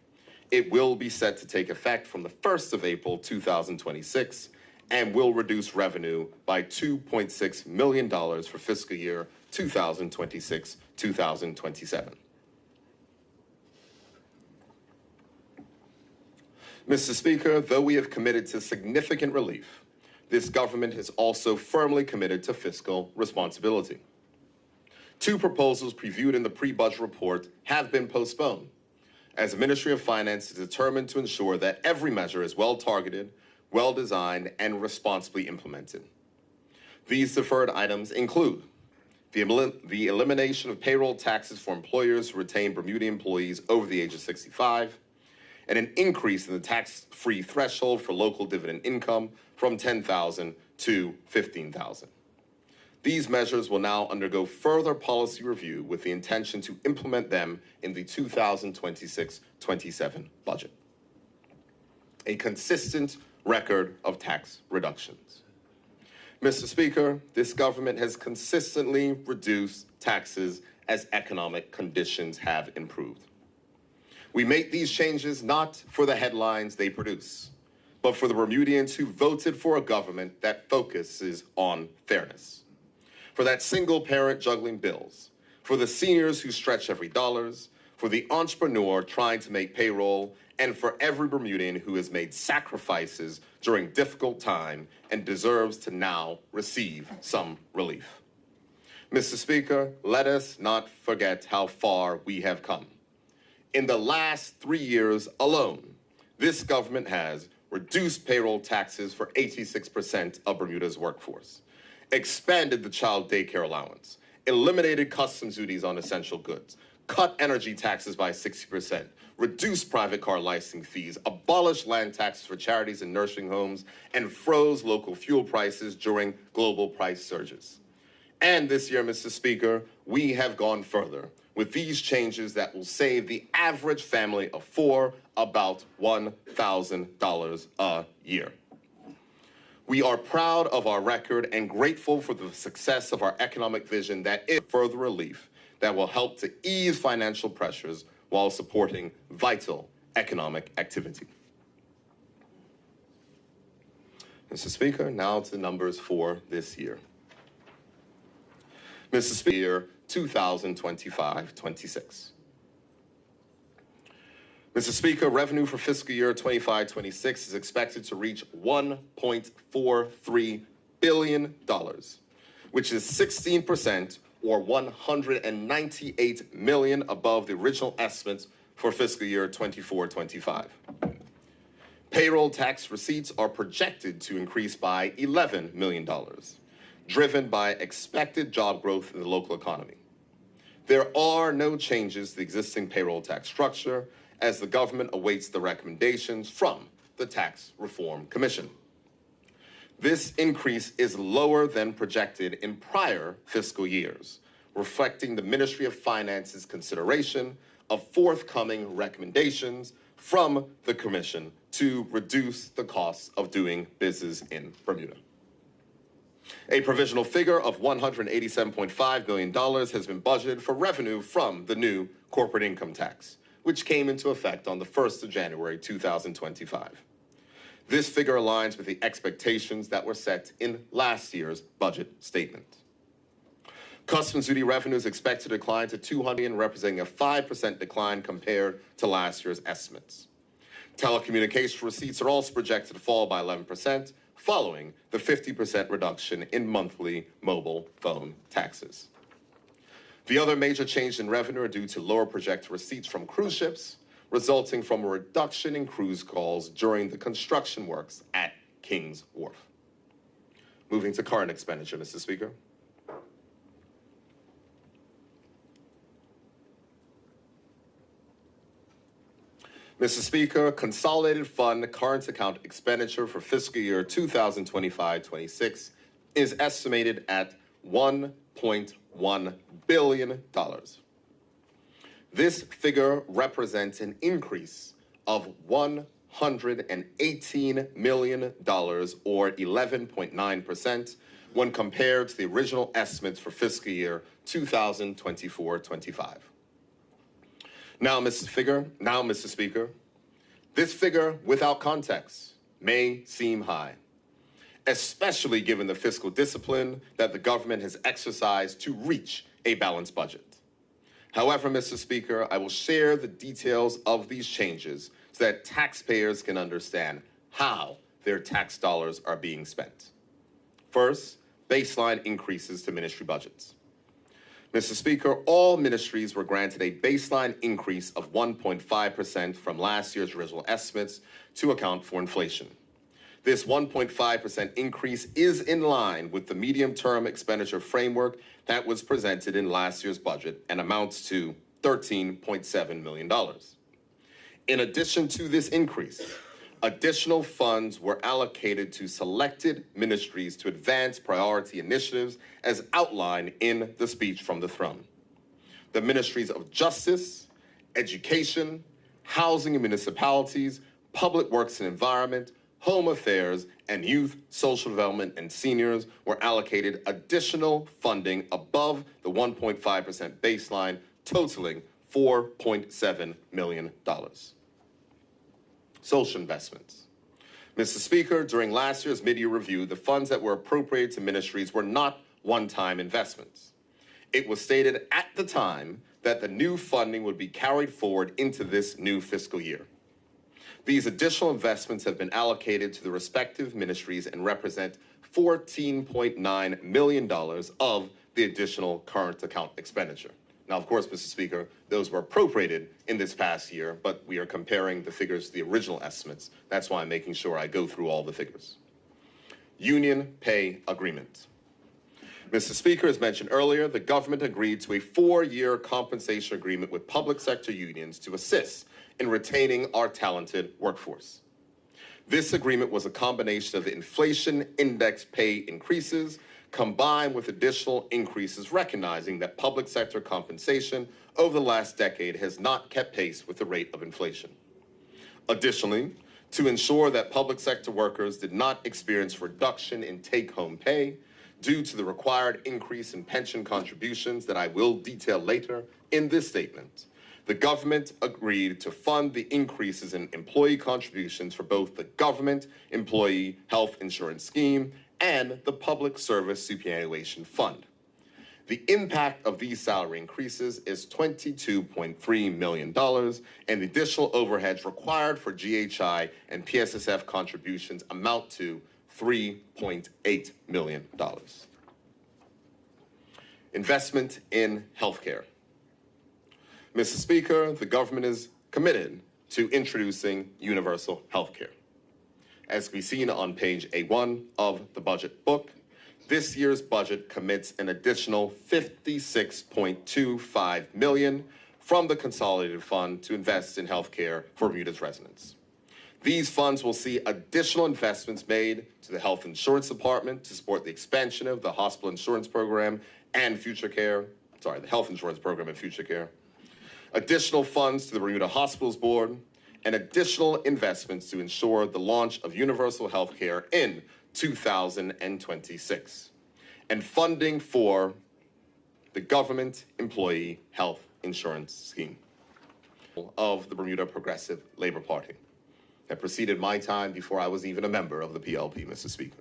it will be set to take effect from the 1st of April 2026 and will reduce revenue by $2.6 million for fiscal year 2026-2027. Mr. Speaker, though we have committed to significant relief, this government is also firmly committed to fiscal responsibility. 2 proposals previewed in the pre-budget report have been postponed, as the Ministry of Finance is determined to ensure that every measure is well-targeted, well-designed, and responsibly implemented. These deferred items include the elimination of payroll taxes for employers who retain Bermudian employees over the age of 65, and an increase in the tax-free threshold for local dividend income from $10,000 to $15,000. These measures will now undergo further policy review with the intention to implement them in the 2026-27 budget. A consistent record of tax reductions. Mr. Speaker, this government has consistently reduced taxes as economic conditions have improved. We make these changes not for the headlines they produce, but for the Bermudians who voted for a government that focuses on fairness. For that single parent juggling bills, for the seniors who stretch every dollar, for the entrepreneur trying to make payroll, and for every Bermudian who has made sacrifices during difficult time and deserves to now receive some relief. Mr. Speaker, let us not forget how far we have come. In the last 3 years alone, this government has reduced payroll taxes for 86% of Bermuda's workforce, expanded the child daycare allowance, eliminated customs duties on essential goods, cut energy taxes by 60%, reduced private car licensing fees, abolished land taxes for charities and nursing homes, and froze local fuel prices during global price surges. And this year, Mr. Speaker, we have gone further with these changes that will save the average family of 4 about $1,000 a year. We are proud of our record and grateful for the success of our economic vision that is further relief that will help to ease financial pressures while supporting vital economic activity. Mr. Speaker, now to the numbers for this year. Mr. Speaker, 2025-26. Mr. Speaker, revenue for fiscal year 25-26 is expected to reach $1.43 billion, which is 16% or $198 million above the original estimates for fiscal year 24-25. Payroll tax receipts are projected to increase by $11 million, driven by expected job growth in the local economy. There are no changes to the existing payroll tax structure as the government awaits the recommendations from the Tax Reform Commission. This increase is lower than projected in prior fiscal years, reflecting the Ministry of Finance's consideration of forthcoming recommendations from the Commission to reduce the costs of doing business in Bermuda. A provisional figure of $187.5 million has been budgeted for revenue from the new corporate income tax, which came into effect on the 1st of January 2025. This figure aligns with the expectations that were set in last year's budget statement. Customs duty revenue is expected to decline to $200 million, representing a 5% decline compared to last year's estimates. Telecommunication receipts are also projected to fall by 11%, following the 50% reduction in monthly mobile phone taxes. The other major changes in revenue are due to lower projected receipts from cruise ships, resulting from a reduction in cruise calls during the construction works at Kings Wharf. Moving to current expenditure, Mr. Speaker. Mr. Speaker, consolidated fund current account expenditure for fiscal year 2025-26 is estimated at $1.1 billion. This figure represents an increase of $118 million, or 11.9%, when compared to the original estimates for fiscal year 2024-25. Now, Mr. Speaker, this figure, without context, may seem high, especially given the fiscal discipline that the government has exercised to reach a balanced budget. However, Mr. Speaker, I will share the details of these changes so that taxpayers can understand how their tax dollars are being spent. First, baseline increases to ministry budgets. Mr. Speaker, all ministries were granted a baseline increase of 1.5% from last year's original estimates to account for inflation. This 1.5% increase is in line with the medium-term expenditure framework that was presented in last year's budget and amounts to $13.7 million. In addition to this increase, additional funds were allocated to selected ministries to advance priority initiatives as outlined in the speech from the throne. The ministries of Justice, Education, Housing and Municipalities, Public Works and Environment, Home Affairs, and Youth, Social Development, and Seniors were allocated additional funding above the 1.5% baseline, totaling $4.7 million. Social investments. Mr. Speaker, during last year's mid-year review, the funds that were appropriated to ministries were not one-time investments. It was stated at the time that the new funding would be carried forward into this new fiscal year. These additional investments have been allocated to the respective ministries and represent $14.9 million of the additional current account expenditure. Now, of course, Mr. Speaker, those were appropriated in this past year, but we are comparing the figures to the original estimates. That's why I'm making sure I go through all the figures. Union pay agreement. Mr. Speaker, as mentioned earlier, the government agreed to a 4-year compensation agreement with public sector unions to assist in retaining our talented workforce. This agreement was a combination of inflation index pay increases combined with additional increases, recognizing that public sector compensation over the last decade has not kept pace with the rate of inflation. Additionally, to ensure that public sector workers did not experience reduction in take-home pay due to the required increase in pension contributions that I will detail later in this statement, the government agreed to fund the increases in employee contributions for both the government employee health insurance scheme and the Public Service Superannuation Fund. The impact of these salary increases is $22.3 million, and the additional overheads required for GHI and PSSF contributions amount to $3.8 million. Investment in healthcare. Mr. Speaker, the government is committed to introducing universal healthcare. As can be seen on page A1 of the budget book, this year's budget commits an additional $56.25 million from the consolidated fund to invest in healthcare for Bermuda's residents. These funds will see additional investments made to the Health Insurance Department to support the expansion of the hospital insurance program and future care, health insurance program in Future Care, additional funds to the Bermuda Hospitals Board, and additional investments to ensure the launch of universal health care in 2026, and funding for the Government Employee Health Insurance Scheme of the Bermuda Progressive Labor Party that preceded my time before I was even a member of the PLP, Mr. Speaker.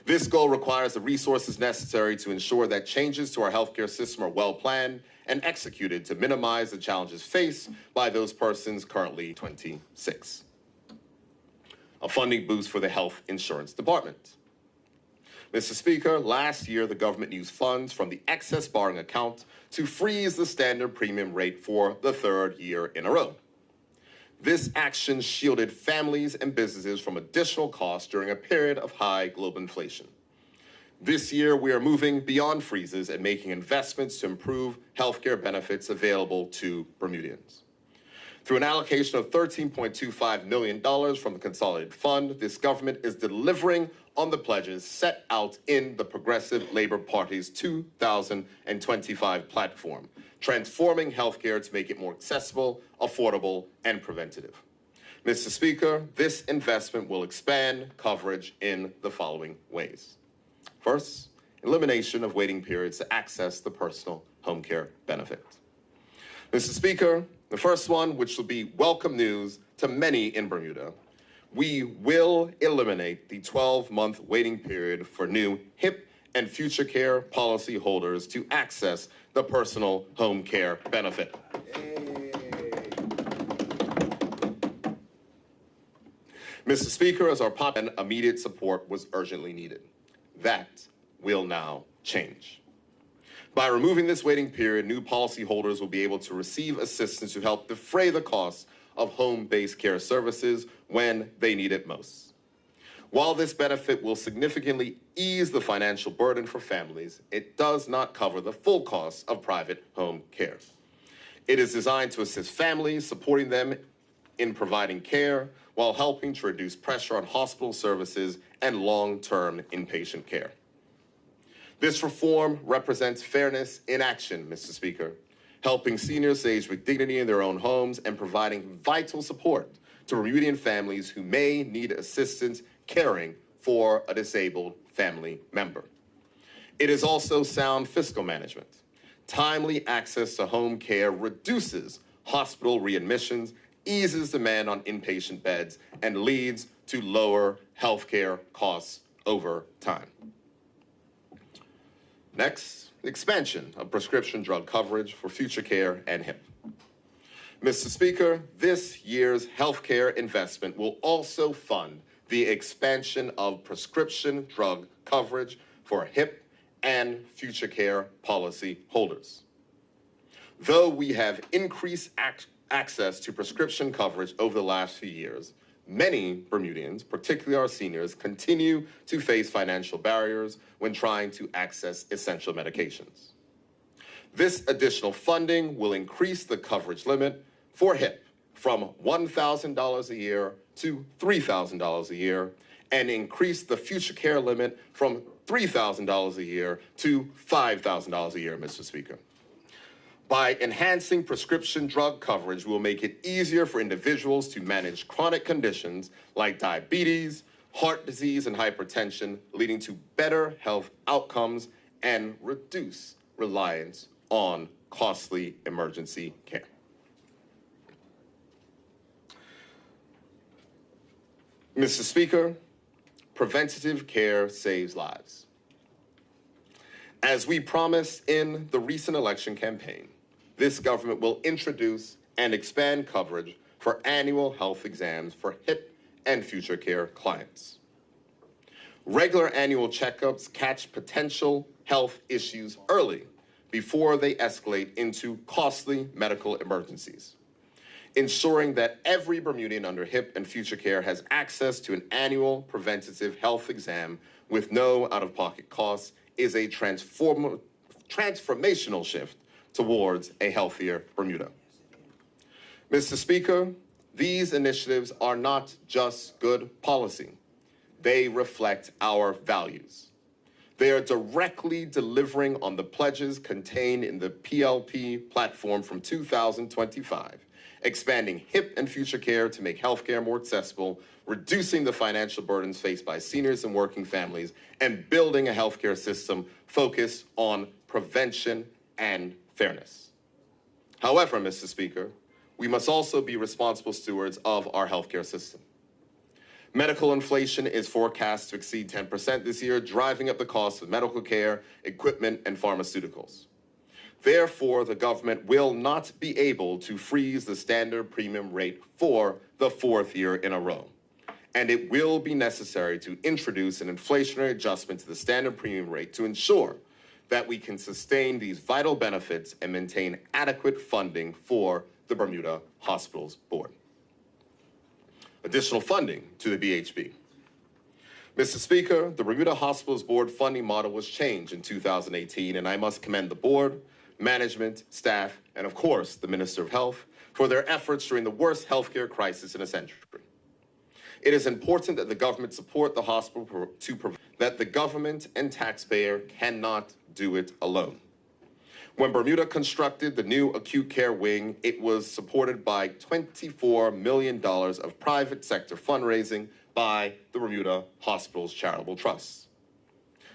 This goal requires the resources necessary to ensure that changes to our healthcare system are well planned and executed to minimize the challenges faced by those persons currently 26. A funding boost for the Health Insurance Department. Mr. Speaker, last year the government used funds from the excess borrowing account to freeze the standard premium rate for the third year in a row. This action shielded families and businesses from additional costs during a period of high global inflation. This year, we are moving beyond freezes and making investments to improve healthcare benefits available to Bermudians. Through an allocation of $13.25 million from the Consolidated Fund, this government is delivering on the pledges set out in the Progressive Labor Party's 2025 platform, transforming healthcare to make it more accessible, affordable, and preventative. Mr. Speaker, this investment will expand coverage in the following ways. First, elimination of waiting periods to access the personal home care benefit. Mr. Speaker, the first one, which will be welcome news to many in Bermuda, we will eliminate the 12-month waiting period for new HIP and Future Care policy holders to access the personal home care benefit. Mr. Speaker, as our and immediate support was urgently needed. That will now change. By removing this waiting period, new policyholders will be able to receive assistance to help defray the costs of home-based care services when they need it most. While this benefit will significantly ease the financial burden for families, it does not cover the full costs of private home care. It is designed to assist families, supporting them in providing care while helping to reduce pressure on hospital services and long-term inpatient care. This reform represents fairness in action, Mr. Speaker, helping seniors age with dignity in their own homes and providing vital support to Bermudian families who may need assistance caring for a disabled family member. It is also sound fiscal management. Timely access to home care reduces hospital readmissions, eases demand on inpatient beds, and leads to lower healthcare costs over time. Next, expansion of prescription drug coverage for Future Care and HIP. Mr. Speaker, this year's healthcare investment will also fund the expansion of prescription drug coverage for HIP and Future Care policy holders. Though we have increased access to prescription coverage over the last few years, many Bermudians, particularly our seniors, continue to face financial barriers when trying to access essential medications. This additional funding will increase the coverage limit for HIP from $1,000 a year to $3,000 a year, and increase the Future Care limit from $3,000 a year to $5,000 a year, Mr. Speaker. By enhancing prescription drug coverage, we'll make it easier for individuals to manage chronic conditions like diabetes, heart disease, and hypertension, leading to better health outcomes and reduce reliance on costly emergency care. Mr. Speaker, preventative care saves lives. As we promised in the recent election campaign, this government will introduce and expand coverage for annual health exams for HIP and Future Care clients. Regular annual checkups catch potential health issues early before they escalate into costly medical emergencies. Ensuring that every Bermudian under HIP and Future Care has access to an annual preventative health exam with no out-of-pocket costs is a transformational shift towards a healthier Bermuda. Mr. Speaker, these initiatives are not just good policy. They reflect our values. They are directly delivering on the pledges contained in the PLP platform from 2025, expanding HIP and future care to make healthcare more accessible, reducing the financial burdens faced by seniors and working families, and building a healthcare system focused on prevention and fairness. However, Mr. Speaker, we must also be responsible stewards of our healthcare system. Medical inflation is forecast to exceed 10% this year, driving up the cost of medical care, equipment, and pharmaceuticals. Therefore, the government will not be able to freeze the standard premium rate for the fourth year in a row. And it will be necessary to introduce an inflationary adjustment to the standard premium rate to ensure that we can sustain these vital benefits and maintain adequate funding for the Bermuda Hospitals Board. Additional funding to the BHB. Mr. Speaker, the Bermuda Hospitals Board funding model was changed in 2018, and I must commend the board, management, staff, and of course, the Minister of Health for their efforts during the worst healthcare crisis in a century. It is important that the government support the hospital that the government and taxpayer cannot do it alone. When Bermuda constructed the new acute care wing, it was supported by $24 million of private sector fundraising by the Bermuda Hospitals Charitable Trust.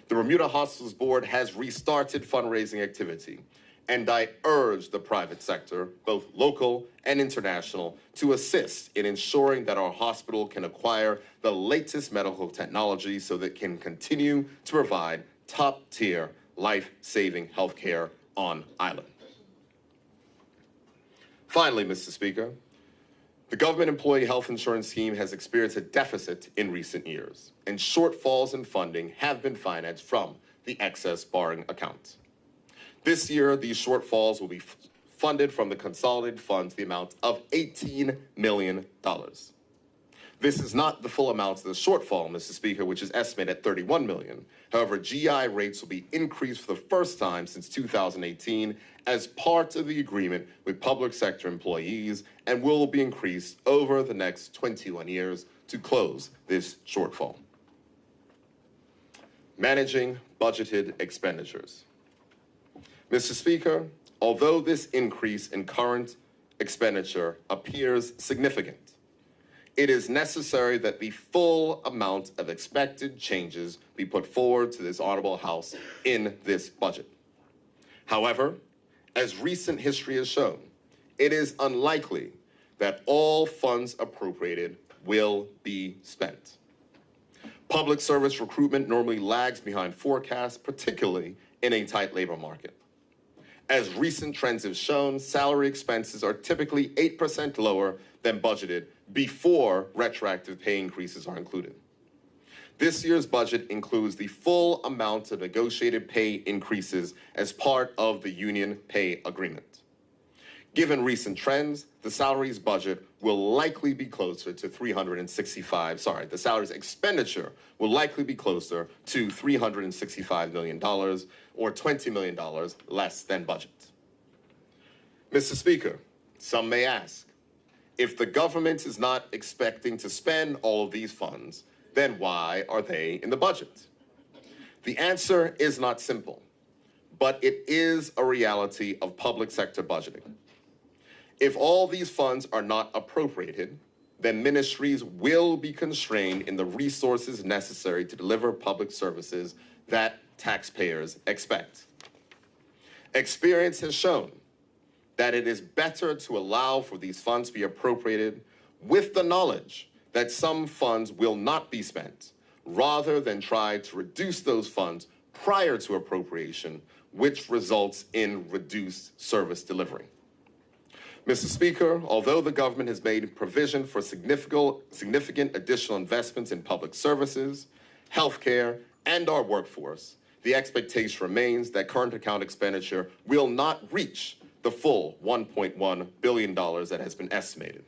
The Bermuda Hospitals Board has restarted fundraising activity, and I urge the private sector, both local and international, to assist in ensuring that our hospital can acquire the latest medical technology so that it can continue to provide top-tier, life-saving health care on island. Finally, Mr. Speaker, the government employee health insurance scheme has experienced a deficit in recent years, and shortfalls in funding have been financed from the excess borrowing account. This year, these shortfalls will be funded from the consolidated fund to the amount of $18 million. This is not the full amount of the shortfall, Mr. Speaker, which is estimated at $31 million. However, GI rates will be increased for the first time since 2018 as part of the agreement with public sector employees and will be increased over the next 21 years to close this shortfall. Managing budgeted expenditures. Mr. Speaker, although this increase in current expenditure appears significant, it is necessary that the full amount of expected changes be put forward to this Honorable House in this budget. However, as recent history has shown, it is unlikely that all funds appropriated will be spent. Public service recruitment normally lags behind forecasts, particularly in a tight labor market. As recent trends have shown, salary expenses are typically 8% lower than budgeted before retroactive pay increases are included. This year's budget includes the full amount of negotiated pay increases as part of the union pay agreement. Given recent trends, the salaries budget will likely be closer to the salaries expenditure will likely be closer to $365 million or $20 million less than budget. Mr. Speaker, some may ask, if the government is not expecting to spend all of these funds, then why are they in the budget? The answer is not simple, but it is a reality of public sector budgeting. If all these funds are not appropriated, then ministries will be constrained in the resources necessary to deliver public services that taxpayers expect. Experience has shown that it is better to allow for these funds to be appropriated with the knowledge that some funds will not be spent, rather than try to reduce those funds prior to appropriation, which results in reduced service delivery. Mr. Speaker, although the government has made provision for significant additional investments in public services, healthcare, and our workforce, the expectation remains that current account expenditure will not reach the full $1.1 billion that has been estimated.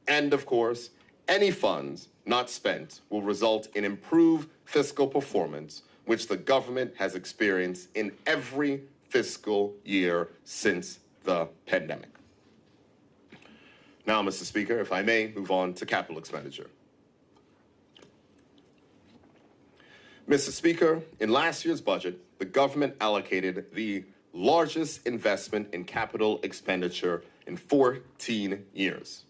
And of course, any funds not spent will result in improved fiscal performance, which the government has experienced in every fiscal year since the pandemic. Now, Mr. Speaker, if I may move on to capital expenditure. Mr. Speaker, in last year's budget, the government allocated the largest investment in capital expenditure in 14 years.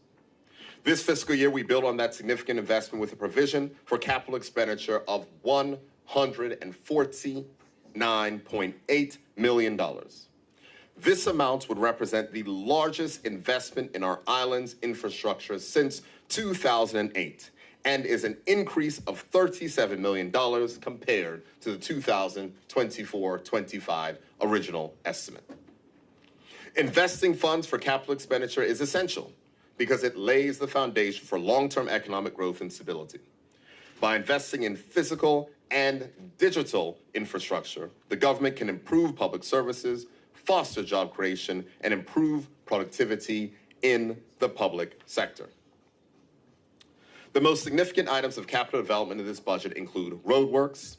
This fiscal year, we built on that significant investment with a provision for capital expenditure of $149.8 million. This amount would represent the largest investment in our island's infrastructure since 2008 and is an increase of $37 million compared to the 2024-25 original estimate. Investing funds for capital expenditure is essential because it lays the foundation for long-term economic growth and stability. By investing in physical and digital infrastructure, the government can improve public services, foster job creation, and improve productivity in the public sector. The most significant items of capital development in this budget include roadworks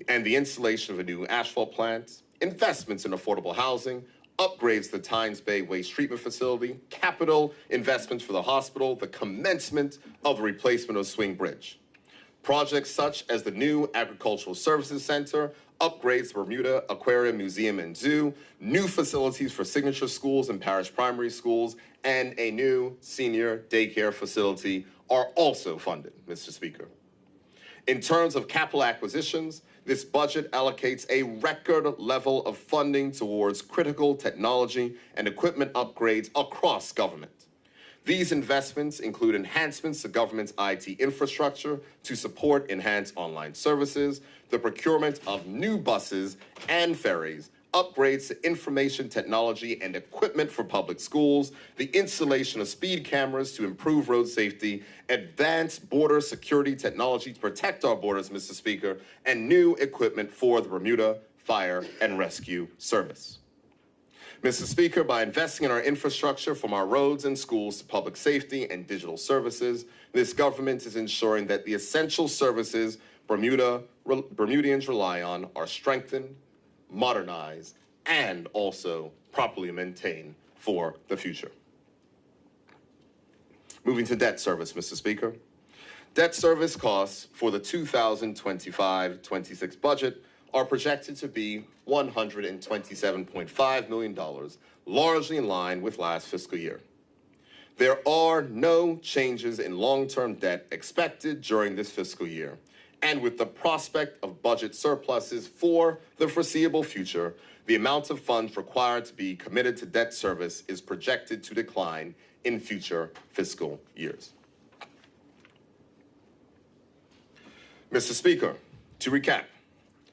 and the installation of a new asphalt plant, investments in affordable housing, upgrades to the Tynes Bay Waste Treatment Facility, capital investments for the hospital, the commencement of the replacement of Swing Bridge. Projects such as the new Agricultural Services Center, upgrades to Bermuda Aquarium Museum and Zoo, new facilities for signature schools and parish primary schools, and a new senior daycare facility are also funded, Mr. Speaker. In terms of capital acquisitions, this budget allocates a record level of funding towards critical technology and equipment upgrades across government. These investments include enhancements to government's IT infrastructure to support enhanced online services, the procurement of new buses and ferries, upgrades to information technology and equipment for public schools, the installation of speed cameras to improve road safety, advanced border security technology to protect our borders, Mr. Speaker, and new equipment for the Bermuda Fire and Rescue Service. Mr. Speaker, by investing in our infrastructure from our roads and schools to public safety and digital services, this government is ensuring that the essential services Bermudians rely on are strengthened, modernized, and also properly maintained for the future. Moving to debt service, Mr. Speaker. Debt service costs for the 2025-26 budget are projected to be $127.5 million, largely in line with last fiscal year. There are no changes in long-term debt expected during this fiscal year, and with the prospect of budget surpluses for the foreseeable future, the amount of funds required to be committed to debt service is projected to decline in future fiscal years. Mr. Speaker, to recap,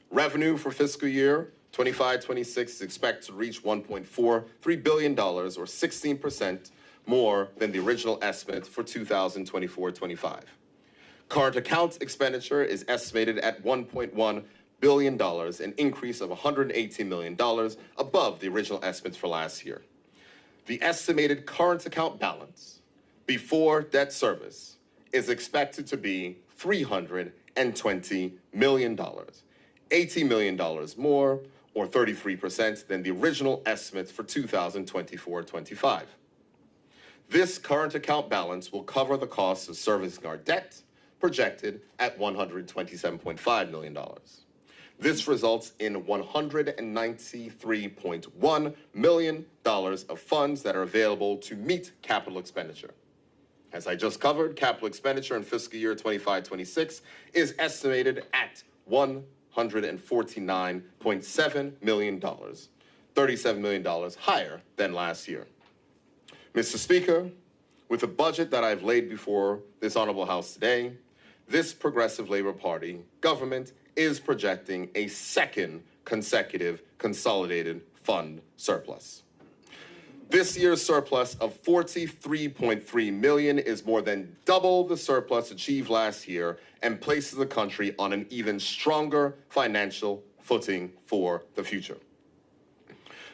revenue for fiscal year 25-26 is expected to reach $1.43 billion, or 16% more than the original estimate for 2024-25. Current account expenditure is estimated at $1.1 billion, an increase of $118 million above the original estimates for last year. The estimated current account balance before debt service is expected to be $320 million, $80 million more, or 33% than the original estimates for 2024-25. This current account balance will cover the costs of servicing our debt, projected at $127.5 million. This results in $193.1 million of funds that are available to meet capital expenditure. As I just covered, capital expenditure in fiscal year 25-26 is estimated at $149.7 million, $37 million higher than last year. Mr. Speaker, with the budget that I've laid before this Honorable House today, this Progressive Labor Party government is projecting a second consecutive consolidated fund surplus. This year's surplus of $43.3 million is more than double the surplus achieved last year and places the country on an even stronger financial footing for the future.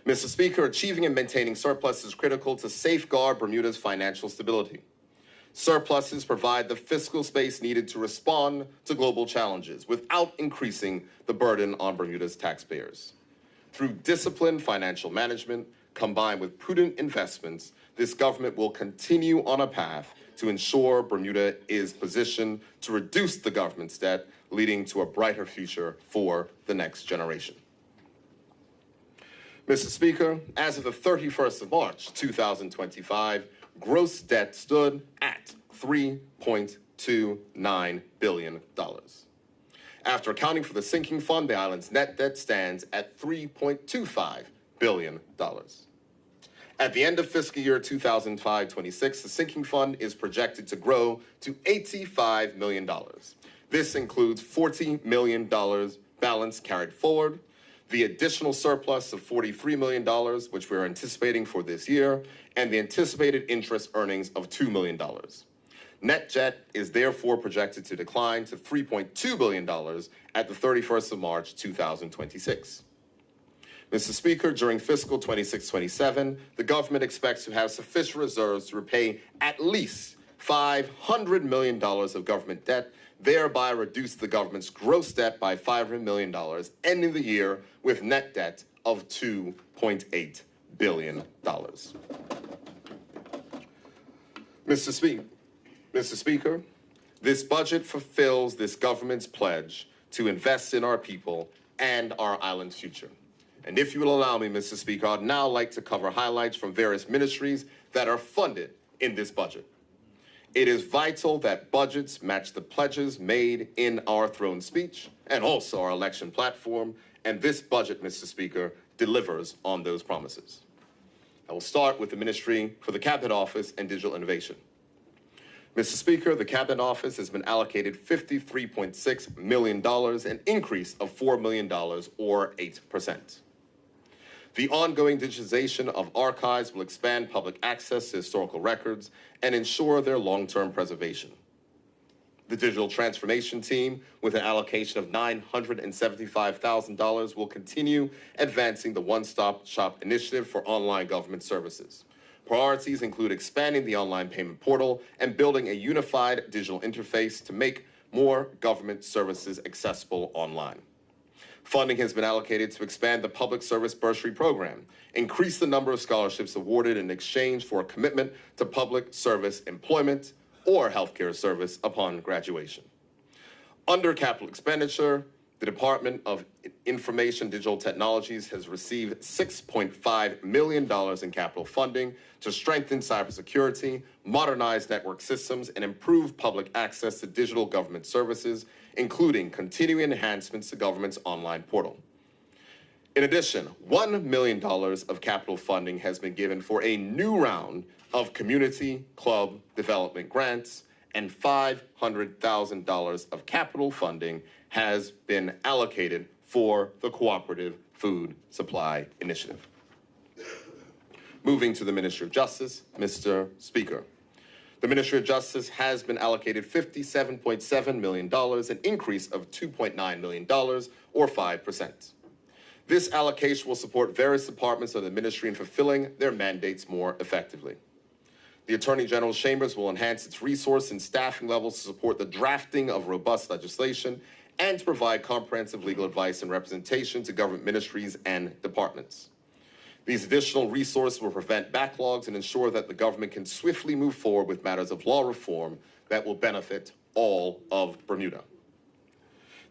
Mr. Speaker, achieving and maintaining surplus is critical to safeguard Bermuda's financial stability. Surpluses provide the fiscal space needed to respond to global challenges without increasing the burden on Bermuda's taxpayers. Through disciplined financial management, combined with prudent investments, this government will continue on a path to ensure Bermuda is positioned to reduce the government's debt, leading to a brighter future for the next generation. Mr. Speaker, as of the 31st of March, 2025, gross debt stood at $3.29 billion. After accounting for the sinking fund, the island's net debt stands at $3.25 billion. At the end of fiscal year 2025-26, the sinking fund is projected to grow to $85 million. This includes $40 million balance carried forward, the additional surplus of $43 million, which we're anticipating for this year, and the anticipated interest earnings of $2 million. Net debt is therefore projected to decline to $3.2 billion at the 31st of March 2026. Mr. Speaker, during fiscal 26-27, the government expects to have sufficient reserves to repay at least $500 million of government debt, thereby reduce the government's gross debt by $500 million, ending the year with net debt of $2.8 billion. Mr. Speaker, this budget fulfills this government's pledge to invest in our people and our island's future. And if you will allow me, Mr. Speaker, I'd now like to cover highlights from various ministries that are funded in this budget. It is vital that budgets match the pledges made in our throne speech and also our election platform, and this budget, Mr. Speaker, delivers on those promises. I will start with the Ministry for the Cabinet Office and Digital Innovation. Mr. Speaker, the Cabinet Office has been allocated $53.6 million, an increase of $4 million, or 8%. The ongoing digitization of archives will expand public access to historical records and ensure their long-term preservation. The digital transformation team, with an allocation of $975,000, will continue advancing the One-Stop Shop initiative for online government services. Priorities include expanding the online payment portal and building a unified digital interface to make more government services accessible online. Funding has been allocated to expand the public service bursary program, increase the number of scholarships awarded in exchange for a commitment to public service employment or healthcare service upon graduation. Under capital expenditure, the Department of Information and Digital Technologies has received $6.5 million in capital funding to strengthen cybersecurity, modernize network systems, and improve public access to digital government services, including continuing enhancements to government's online portal. In addition, $1 million of capital funding has been given for a new round of community club development grants, and $500,000 of capital funding has been allocated for the Cooperative Food Supply Initiative. Moving to the Ministry of Justice, Mr. Speaker. The Ministry of Justice has been allocated $57.7 million, an increase of $2.9 million, or 5%. This allocation will support various departments of the ministry in fulfilling their mandates more effectively. The Attorney General's Chambers will enhance its resource and staffing levels to support the drafting of robust legislation and to provide comprehensive legal advice and representation to government ministries and departments. These additional resources will prevent backlogs and ensure that the government can swiftly move forward with matters of law reform that will benefit all of Bermuda.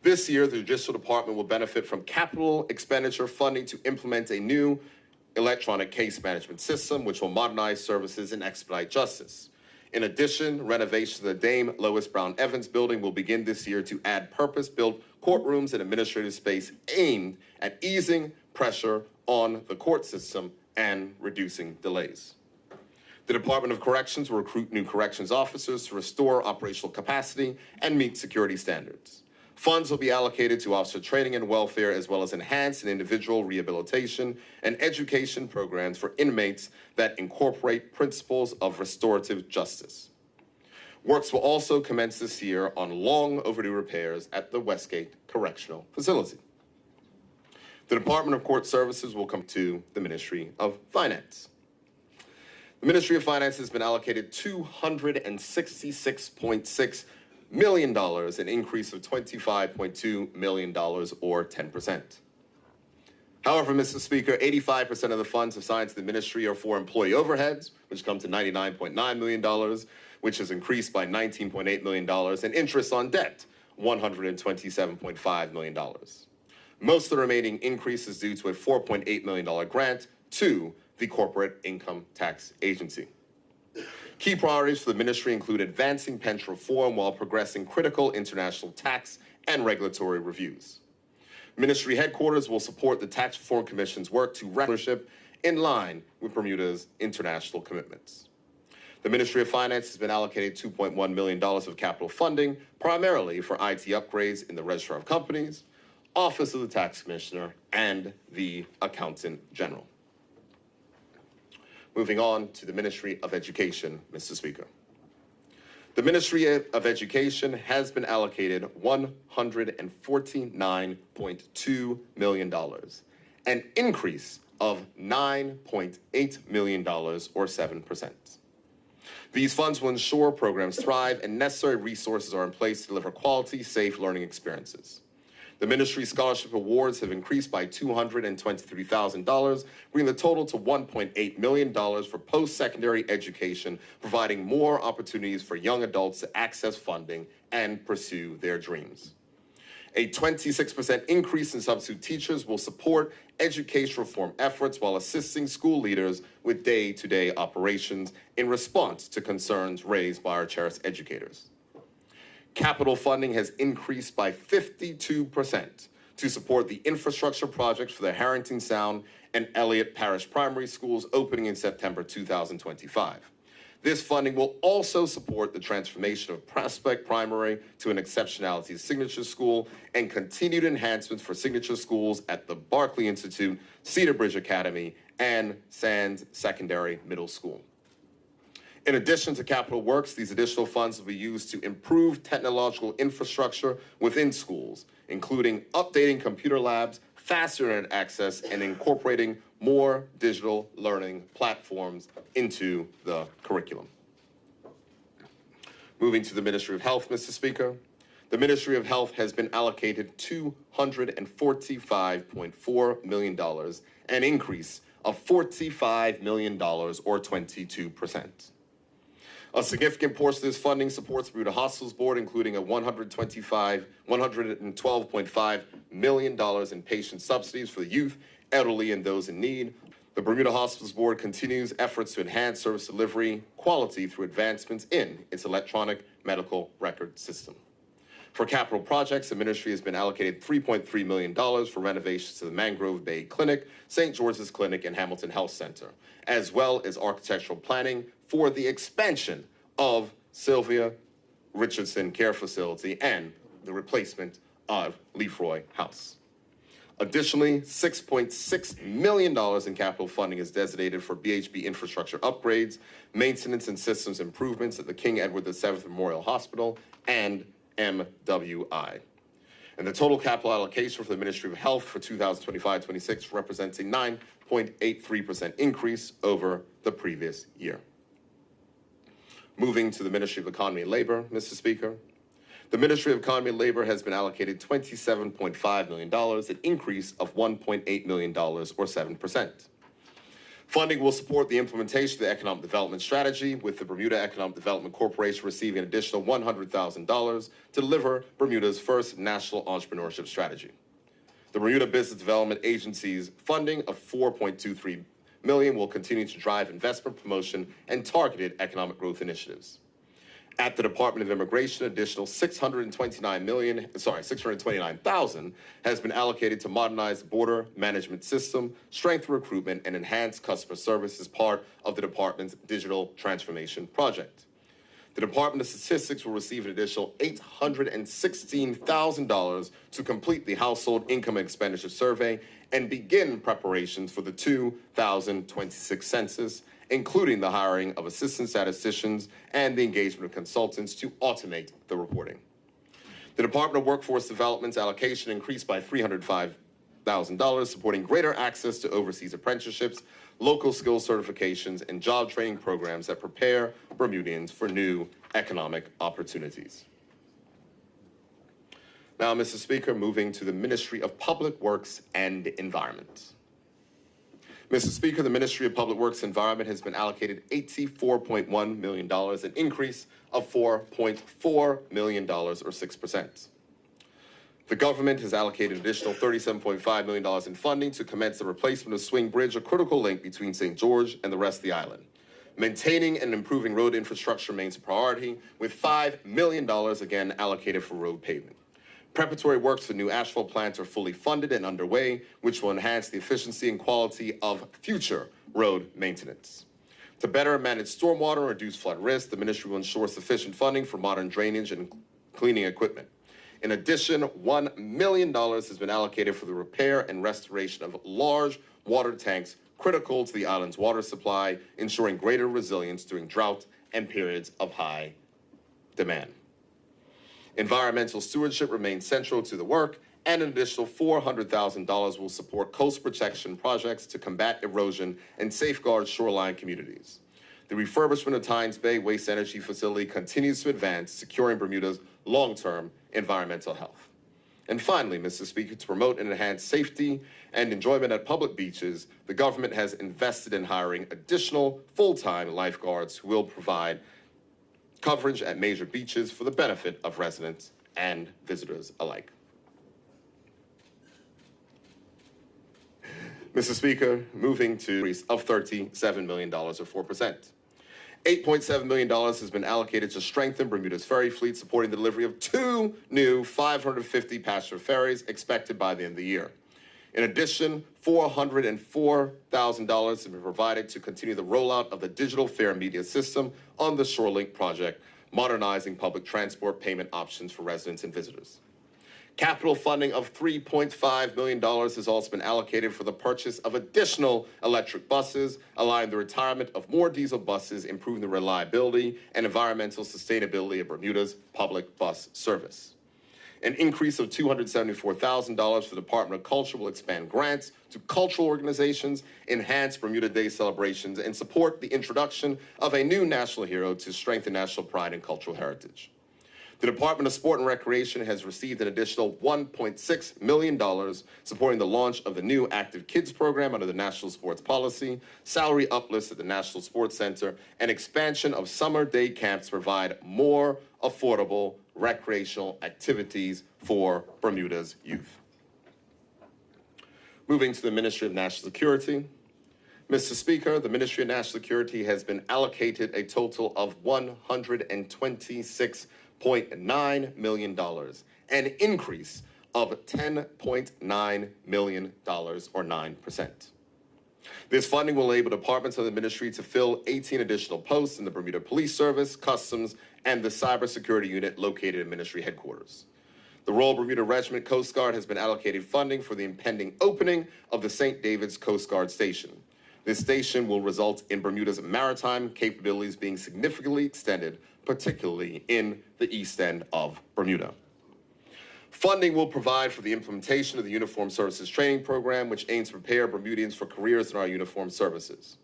This year, the Judicial Department will benefit from capital expenditure funding to implement a new electronic case management system, which will modernize services and expedite justice. In addition, renovations of the Dame Lois Brown Evans building will begin this year to add purpose-built courtrooms and administrative space aimed at easing pressure on the court system and reducing delays. The Department of Corrections will recruit new corrections officers to restore operational capacity and meet security standards. Funds will be allocated to officer training and welfare, as well as enhanced and individual rehabilitation and education programs for inmates that incorporate principles of restorative justice. Works will also commence this year on long overdue repairs at the Westgate Correctional Facility. The Department of Court Services will come to the Ministry of Finance. The Ministry of Finance has been allocated $266.6 million, an increase of $25.2 million, or 10%. However, Mr. Speaker, 85% of the funds assigned to the ministry are for employee overheads, which come to $99.9 million, which has increased by $19.8 million, and interest on debt, $127.5 million. Most of the remaining increase is due to a $4.8 million grant to the Corporate Income Tax Agency. Key priorities for the ministry include advancing pension reform while progressing critical international tax and regulatory reviews. Ministry headquarters will support the Tax Reform Commission's work to regularship in line with Bermuda's international commitments. The Ministry of Finance has been allocated $2.1 million of capital funding, primarily for IT upgrades in the Registrar of Companies, Office of the Tax Commissioner, and the Accountant General. Moving on to the Ministry of Education, Mr. Speaker. The Ministry of Education has been allocated $149.2 million, an increase of $9.8 million, or 7%. These funds will ensure programs thrive and necessary resources are in place to deliver quality, safe learning experiences. The ministry's scholarship awards have increased by $223,000, bringing the total to $1.8 million for post-secondary education, providing more opportunities for young adults to access funding and pursue their dreams. A 26% increase in substitute teachers will support education reform efforts while assisting school leaders with day-to-day operations in response to concerns raised by our cherished educators. Capital funding has increased by 52% to support the infrastructure projects for the Harrington Sound and Elliott Parish Primary Schools opening in September 2025. This funding will also support the transformation of Prospect Primary to an exceptionality signature school and continued enhancements for signature schools at the Barclay Institute, Cedar Bridge Academy, and Sands Secondary Middle School. In addition to capital works, these additional funds will be used to improve technological infrastructure within schools, including updating computer labs, faster internet access, and incorporating more digital learning platforms into the curriculum. Moving to the Ministry of Health, Mr. Speaker. The Ministry of Health has been allocated $245.4 million, an increase of $45 million, or 22%. A significant portion of this funding supports the Bermuda Hospitals Board, including a $112.5 million in patient subsidies for the youth, elderly, and those in need. The Bermuda Hospitals Board continues efforts to enhance service delivery quality through advancements in its electronic medical record system. For capital projects, the ministry has been allocated $3.3 million for renovations to the Mangrove Bay Clinic, St. George's Clinic, and Hamilton Health Center, as well as architectural planning for the expansion of Sylvia Richardson Care Facility and the replacement of Lefroy House. Additionally, $6.6 million in capital funding is designated for BHB infrastructure upgrades, maintenance and systems improvements at the King Edward VII Memorial Hospital, and MWI. And the total capital allocation for the Ministry of Health for 2025-26 represents a 9.83% increase over the previous year. Moving to the Ministry of Economy and Labor, Mr. Speaker. The Ministry of Economy and Labor has been allocated $27.5 million, an increase of $1.8 million, or 7%. Funding will support the implementation of the Economic Development Strategy, with the Bermuda Economic Development Corporation receiving an additional $100,000 to deliver Bermuda's first national entrepreneurship strategy. The Bermuda Business Development Agency's funding of $4.23 million will continue to drive investment promotion and targeted economic growth initiatives. At the Department of Immigration, additional $629,000 has been allocated to modernize the border management system, strengthen recruitment, and enhance customer service as part of the department's digital transformation project. The Department of Statistics will receive an additional $816,000 to complete the Household Income and Expenditure Survey and begin preparations for the 2026 census, including the hiring of assistant statisticians and the engagement of consultants to automate the reporting. The Department of Workforce Development's allocation increased by $305,000, supporting greater access to overseas apprenticeships, local skills certifications, and job training programs that prepare Bermudians for new economic opportunities. Now, Mr. Speaker, moving to the Ministry of Public Works and Environment. Mr. Speaker, the Ministry of Public Works and Environment has been allocated $84.1 million, an increase of $4.4 million, or 6%. The government has allocated an additional $37.5 million in funding to commence the replacement of Swing Bridge, a critical link between St. George and the rest of the island. Maintaining and improving road infrastructure remains a priority, with $5 million again allocated for road pavement. Preparatory works for new asphalt plants are fully funded and underway, which will enhance the efficiency and quality of future road maintenance. To better manage stormwater and reduce flood risk, the ministry will ensure sufficient funding for modern drainage and cleaning equipment. In addition, $1 million has been allocated for the repair and restoration of large water tanks critical to the island's water supply, ensuring greater resilience during drought and periods of high demand. Environmental stewardship remains central to the work, and an additional $400,000 will support coast protection projects to combat erosion and safeguard shoreline communities. The refurbishment of Tynes Bay Waste Energy Facility continues to advance, securing Bermuda's long-term environmental health. And finally, Mr. Speaker, to promote and enhance safety and enjoyment at public beaches, the government has invested in hiring additional full-time lifeguards who will provide coverage at major beaches for the benefit of residents and visitors alike. Mr. Speaker, moving to an increase of $37 million, or 4%. $8.7 million has been allocated to strengthen Bermuda's ferry fleet, supporting the delivery of 2 new 550-passenger ferries expected by the end of the year. In addition, $404,000 has been provided to continue the rollout of the digital fare media system on the ShoreLink project, modernizing public transport payment options for residents and visitors. Capital funding of $3.5 million has also been allocated for the purchase of additional electric buses, allowing the retirement of more diesel buses, improving the reliability and environmental sustainability of Bermuda's public bus service. An increase of $274,000 for the Department of Culture will expand grants to cultural organizations, enhance Bermuda Day celebrations, and support the introduction of a new national hero to strengthen national pride and cultural heritage. The Department of Sport and Recreation has received an additional $1.6 million supporting the launch of the new Active Kids program under the National Sports Policy, salary uplifts at the National Sports Center, and expansion of summer day camps to provide more affordable recreational activities for Bermuda's youth. Moving to the Ministry of National Security. Mr. Speaker, the Ministry of National Security has been allocated a total of $126.9 million, an increase of $10.9 million, or 9%. This funding will enable departments of the ministry to fill 18 additional posts in the Bermuda Police Service, Customs, and the Cybersecurity Unit located at Ministry headquarters. The Royal Bermuda Regiment Coast Guard has been allocated funding for the impending opening of the St. David's Coast Guard Station. This station will result in Bermuda's maritime capabilities being significantly extended, particularly in the east end of Bermuda. Funding will provide for the implementation of the Uniformed Services Training Program, which aims to prepare Bermudians for careers in our uniformed services.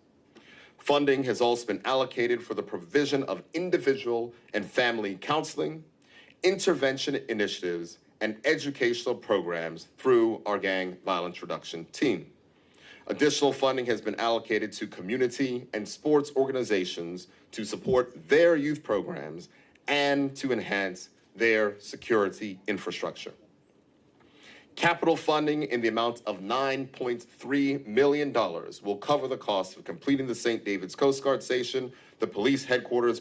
Funding has also been allocated for the provision of individual and family counseling, intervention initiatives, and educational programs through our gang violence reduction team. Additional funding has been allocated to community and sports organizations to support their youth programs and to enhance their security infrastructure. Capital funding in the amount of $9.3 million will cover the cost of completing the St. David's Coast Guard Station, the police headquarters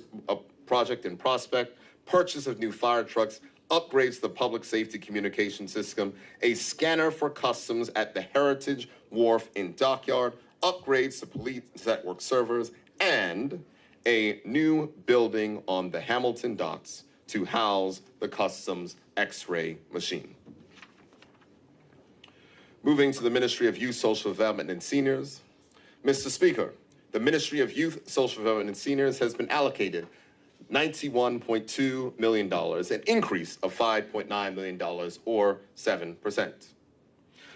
project in Prospect, purchase of new fire trucks, upgrades to the public safety communication system, a scanner for customs at the Heritage Wharf in Dockyard, upgrades to police network servers, and a new building on the Hamilton docks to house the customs X-ray machine. Moving to the Ministry of Youth, Social Development, and Seniors. Mr. Speaker, the Ministry of Youth, Social Development, and Seniors has been allocated $91.2 million, an increase of $5.9 million, or 7%.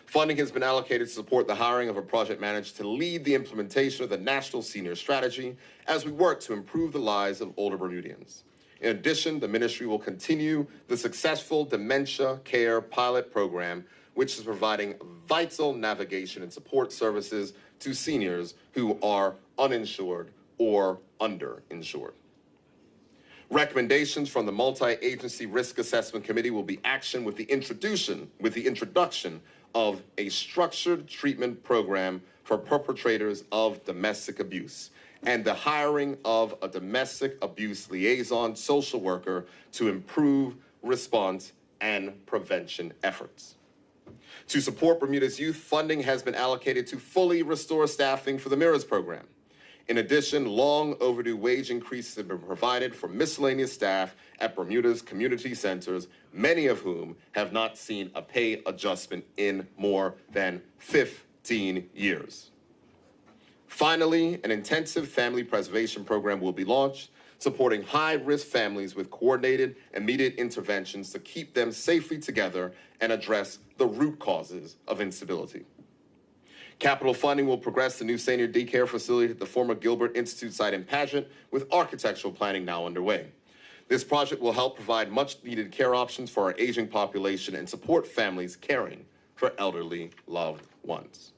Funding has been allocated to support the hiring of a project manager to lead the implementation of the National Senior Strategy as we work to improve the lives of older Bermudians. In addition, the ministry will continue the successful dementia care pilot program which is providing vital navigation and support services to seniors who are uninsured or underinsured. Recommendations from the Multi-Agency Risk Assessment Committee will be actioned with the introduction of a structured treatment program for perpetrators of domestic abuse and the hiring of a domestic abuse liaison social worker to improve response and prevention efforts. To support Bermuda's youth, funding has been allocated to fully restore staffing for the MIRRORS program. In addition, long overdue wage increases have been provided for miscellaneous staff at Bermuda's community centers, many of whom have not seen a pay adjustment in more than 15 years. Finally, an intensive family preservation program will be launched, supporting high-risk families with coordinated, immediate interventions to keep them safely together and address the root causes of instability. Capital funding will progress the new senior daycare facility at the former Gilbert Institute site in Pageant, with architectural planning now underway. This project will help provide much-needed care options for our aging population and support families caring for elderly loved ones.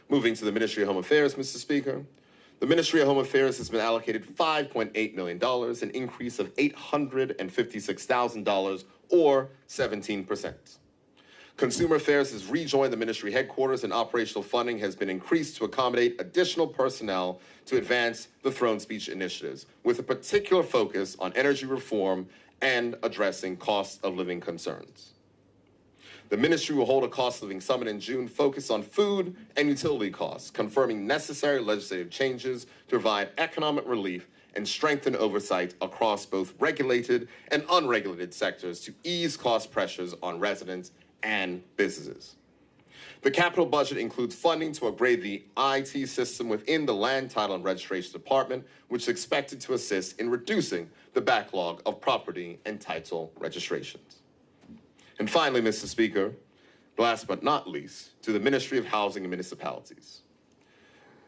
Moving to the Ministry of Home Affairs, Mr. Speaker. The Ministry of Home Affairs has been allocated $5.8 million, an increase of $856,000, or 17%. Consumer Affairs has rejoined the ministry headquarters, and operational funding has been increased to accommodate additional personnel to advance the throne speech initiatives, with a particular focus on energy reform and addressing cost of living concerns. The ministry will hold a cost of living summit in June focused on food and utility costs, confirming necessary legislative changes to provide economic relief and strengthen oversight across both regulated and unregulated sectors to ease cost pressures on residents and businesses. The capital budget includes funding to upgrade the IT system within the Land, Title, and Registration Department, which is expected to assist in reducing the backlog of property and title registrations. And finally, Mr. Speaker, last but not least, to the Ministry of Housing and Municipalities.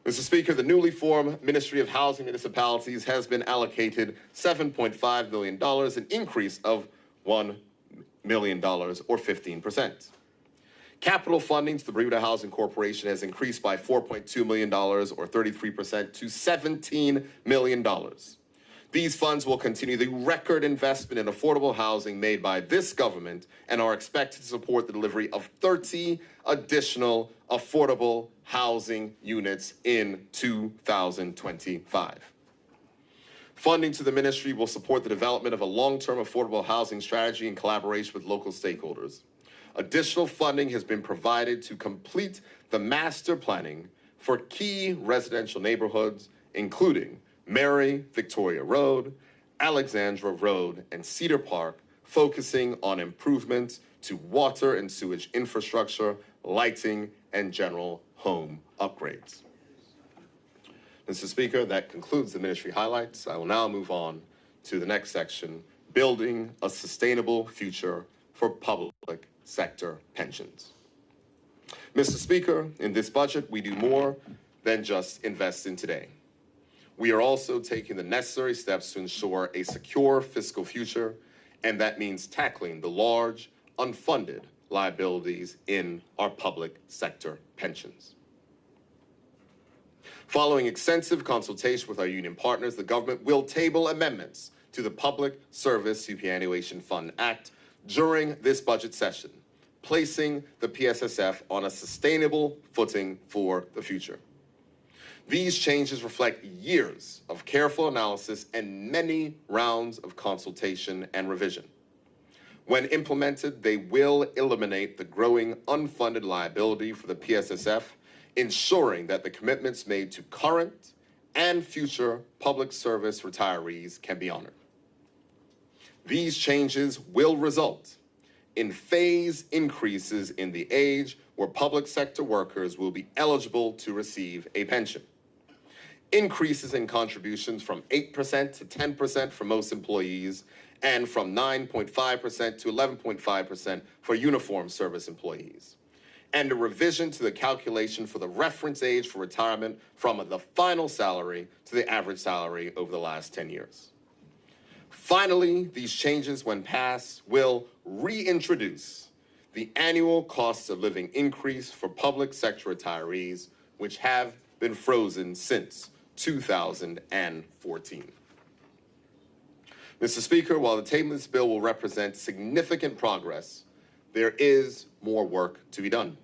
Mr. Speaker, the newly formed Ministry of Housing and Municipalities has been allocated $7.5 million, an increase of $1 million, or 15%. Capital funding to the Bermuda Housing Corporation has increased by $4.2 million, or 33%, to $17 million. These funds will continue the record investment in affordable housing made by this government and are expected to support the delivery of 30 additional affordable housing units in 2025. Funding to the ministry will support the development of a long-term affordable housing strategy in collaboration with local stakeholders. Additional funding has been provided to complete the master planning for key residential neighborhoods, including Mary Victoria Road, Alexandra Road, and Cedar Park, focusing on improvements to water and sewage infrastructure, lighting, and general home upgrades. Mr. Speaker, that concludes the ministry highlights. I will now move on to the next section, building a sustainable future for public sector pensions. Mr. Speaker, in this budget, we do more than just invest in today. We are also taking the necessary steps to ensure a secure fiscal future, and that means tackling the large, unfunded liabilities in our public sector pensions. Following extensive consultation with our union partners, the government will table amendments to the Public Service Superannuation Fund Act during this budget session, placing the PSSF on a sustainable footing for the future. These changes reflect years of careful analysis and many rounds of consultation and revision. When implemented, they will eliminate the growing unfunded liability for the PSSF, ensuring that the commitments made to current and future public service retirees can be honored. These changes will result in phased increases in the age where public sector workers will be eligible to receive a pension. Increases in contributions from 8% to 10% for most employees, and from 9.5% to 11.5% for uniform service employees. And a revision to the calculation for the reference age for retirement from the final salary to the average salary over the last 10 years. Finally, these changes, when passed, will reintroduce the annual costs of living increase for public sector retirees, which have been frozen since 2014. Mr. Speaker, while the table of this bill will represent significant progress, there is more work to be done.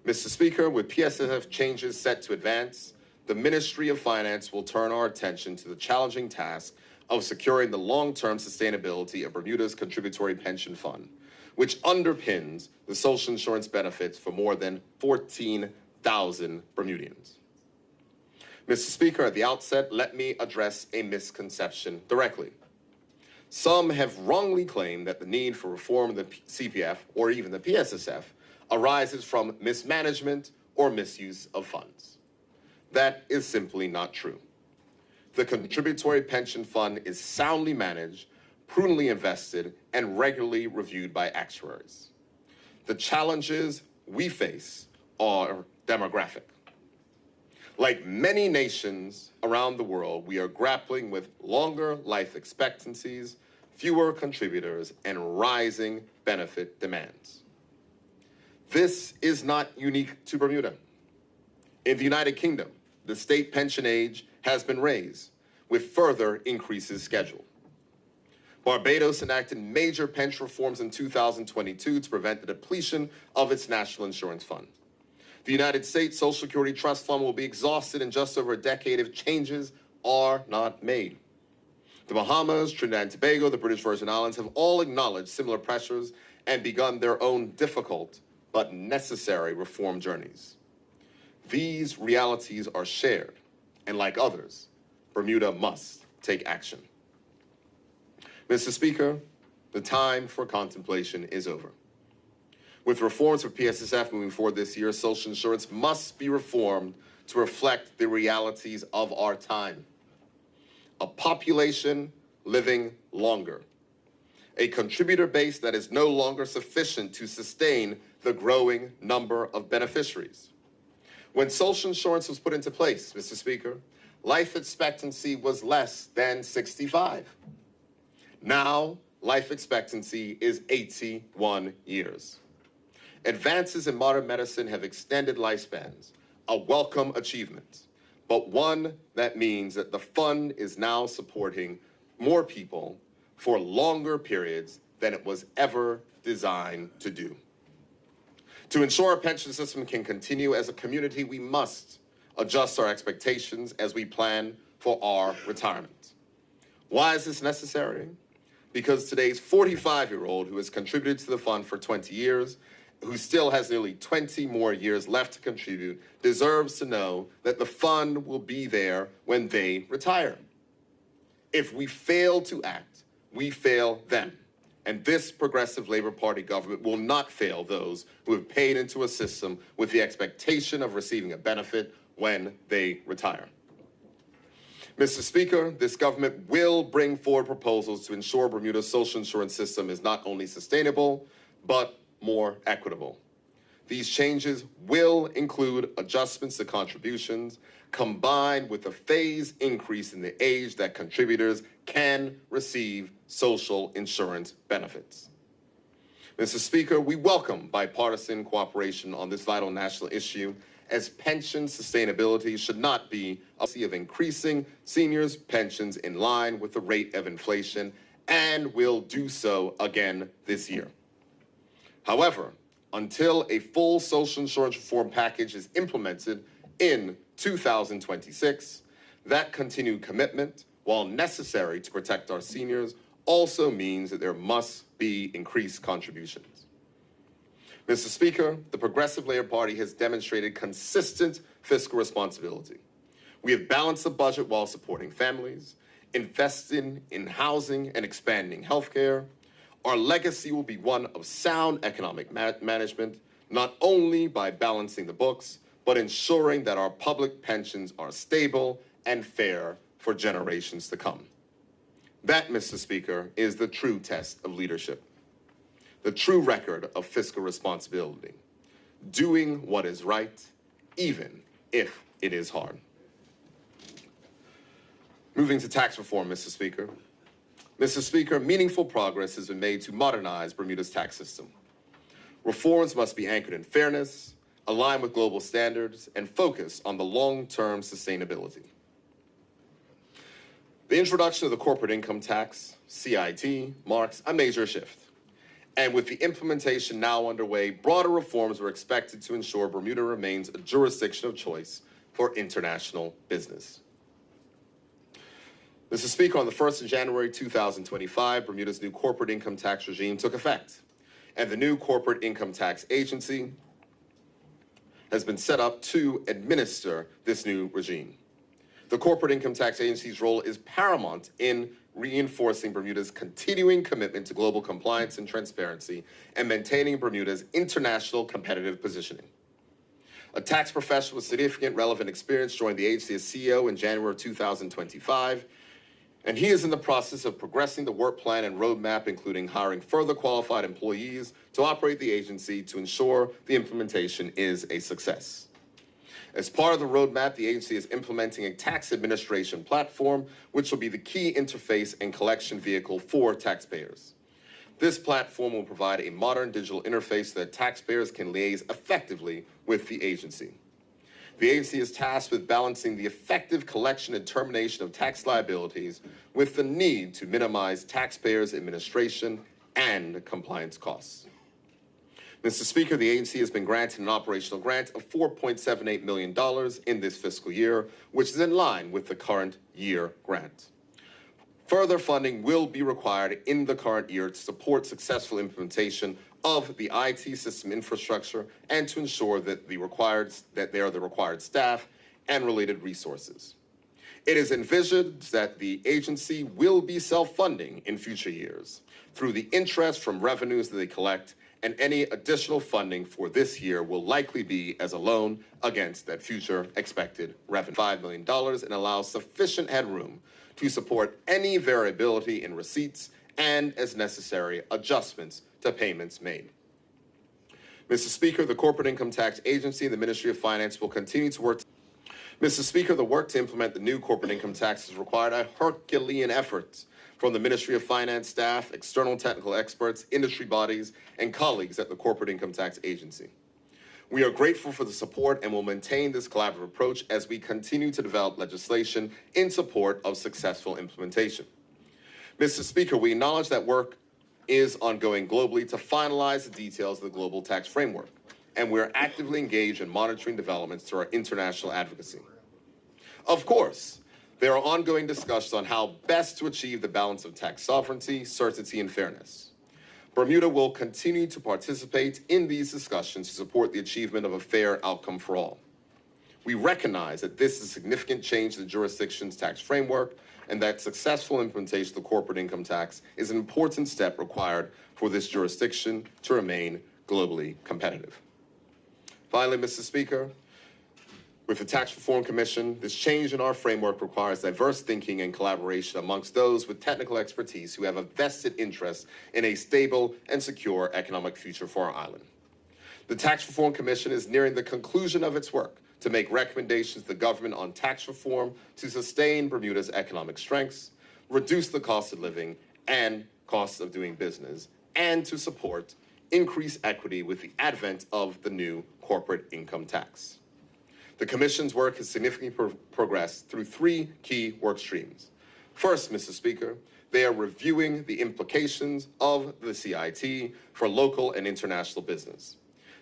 Mr. Speaker, with PSSF changes set to advance, the Ministry of Finance will turn our attention to the challenging task of securing the long-term sustainability of Bermuda's contributory pension fund, which underpins the social insurance benefits for more than 14,000 Bermudians. Mr. Speaker, at the outset, let me address a misconception directly. Some have wrongly claimed that the need for reform of the CPF, or even the PSSF, arises from mismanagement or misuse of funds. That is simply not true. The contributory pension fund is soundly managed, prudently invested, and regularly reviewed by actuaries. The challenges we face are demographic. Like many nations around the world, we are grappling with longer life expectancies, fewer contributors, and rising benefit demands. This is not unique to Bermuda. In the United Kingdom, the state pension age has been raised, with further increases scheduled. Barbados enacted major pension reforms in 2022 to prevent the depletion of its national insurance fund. The United States Social Security Trust Fund will be exhausted in just over a decade if changes are not made. The Bahamas, Trinidad and Tobago, the British Virgin Islands have all acknowledged similar pressures and begun their own difficult but necessary reform journeys. These realities are shared, and like others, Bermuda must take action. Mr. Speaker, the time for contemplation is over. With reforms for PSSF moving forward this year, social insurance must be reformed to reflect the realities of our time. A population living longer. A contributor base that is no longer sufficient to sustain the growing number of beneficiaries. When social insurance was put into place, Mr. Speaker, life expectancy was less than 65. Now, life expectancy is 81 years. Advances in modern medicine have extended lifespans, a welcome achievement, but one that means that the fund is now supporting more people for longer periods than it was ever designed to do. To ensure our pension system can continue as a community, we must adjust our expectations as we plan for our retirement. Why is this necessary? Because today's 45-year-old who has contributed to the fund for 20 years, who still has nearly 20 more years left to contribute, deserves to know that the fund will be there when they retire. If we fail to act, we fail them. And this Progressive Labor Party government will not fail those who have paid into a system with the expectation of receiving a benefit when they retire. Mr. Speaker, this government will bring forward proposals to ensure Bermuda's social insurance system is not only sustainable, but more equitable. These changes will include adjustments to contributions, combined with a phased increase in the age that contributors can receive social insurance benefits. Mr. Speaker, we welcome bipartisan cooperation on this vital national issue, as pension sustainability should not be a policy of increasing seniors' pensions in line with the rate of inflation, and will do so again this year. However, until a full social insurance reform package is implemented in 2026, that continued commitment, while necessary to protect our seniors, also means that there must be increased contributions. Mr. Speaker, the Progressive Labor Party has demonstrated consistent fiscal responsibility. We have balanced the budget while supporting families, investing in housing and expanding healthcare. Our legacy will be one of sound economic management, not only by balancing the books, but ensuring that our public pensions are stable and fair for generations to come. That, Mr. Speaker, is the true test of leadership, the true record of fiscal responsibility, doing what is right, even if it is hard. Moving to tax reform, Mr. Speaker. Mr. Speaker, meaningful progress has been made to modernize Bermuda's tax system. Reforms must be anchored in fairness, align with global standards, and focus on the long-term sustainability. The introduction of the corporate income tax, CIT, marks a major shift. And with the implementation now underway, broader reforms are expected to ensure Bermuda remains a jurisdiction of choice for international business. Mr. Speaker, on the 1st of January 2025, Bermuda's new corporate income tax regime took effect, and the new corporate income tax agency has been set up to administer this new regime. The corporate income tax agency's role is paramount in reinforcing Bermuda's continuing commitment to global compliance and transparency and maintaining Bermuda's international competitive positioning. A tax professional with significant relevant experience joined the agency as CEO in January of 2025, and he is in the process of progressing the work plan and roadmap, including hiring further qualified employees to operate the agency to ensure the implementation is a success. As part of the roadmap, the agency is implementing a tax administration platform, which will be the key interface and collection vehicle for taxpayers. This platform will provide a modern digital interface so that taxpayers can liaise effectively with the agency. The agency is tasked with balancing the effective collection and termination of tax liabilities with the need to minimize taxpayers' administration and compliance costs. Mr. Speaker, the agency has been granted an operational grant of $4.78 million in this fiscal year, which is in line with the current year grant. Further funding will be required in the current year to support successful implementation of the IT system infrastructure and to ensure that they are the required staff and related resources. It is envisioned that the agency will be self-funding in future years through the interest from revenues that they collect, and any additional funding for this year will likely be as a loan against that future expected revenue. $5 million and allows sufficient headroom to support any variability in receipts and, as necessary, adjustments to payments made. Mr. Speaker, the Corporate Income Tax Agency and the Ministry of Finance will continue to work. Mr. Speaker, the work to implement the new corporate income tax has required a Herculean effort from the Ministry of Finance staff, external technical experts, industry bodies, and colleagues at the Corporate Income Tax Agency. We are grateful for the support and will maintain this collaborative approach as we continue to develop legislation in support of successful implementation. Mr. Speaker, we acknowledge that work is ongoing globally to finalize the details of the global tax framework, and we are actively engaged in monitoring developments through our international advocacy. Of course, there are ongoing discussions on how best to achieve the balance of tax sovereignty, certainty, and fairness. Bermuda will continue to participate in these discussions to support the achievement of a fair outcome for all. We recognize that this is a significant change to the jurisdiction's tax framework and that successful implementation of the corporate income tax is an important step required for this jurisdiction to remain globally competitive. Finally, Mr. Speaker, with the Tax Reform Commission, this change in our framework requires diverse thinking and collaboration amongst those with technical expertise who have a vested interest in a stable and secure economic future for our island. The Tax Reform Commission is nearing the conclusion of its work to make recommendations to the government on tax reform to sustain Bermuda's economic strengths, reduce the cost of living and costs of doing business, and to support increased equity with the advent of the new corporate income tax. The Commission's work has significantly progressed through three key work streams. First, Mr. Speaker, they are reviewing the implications of the CIT for local and international business.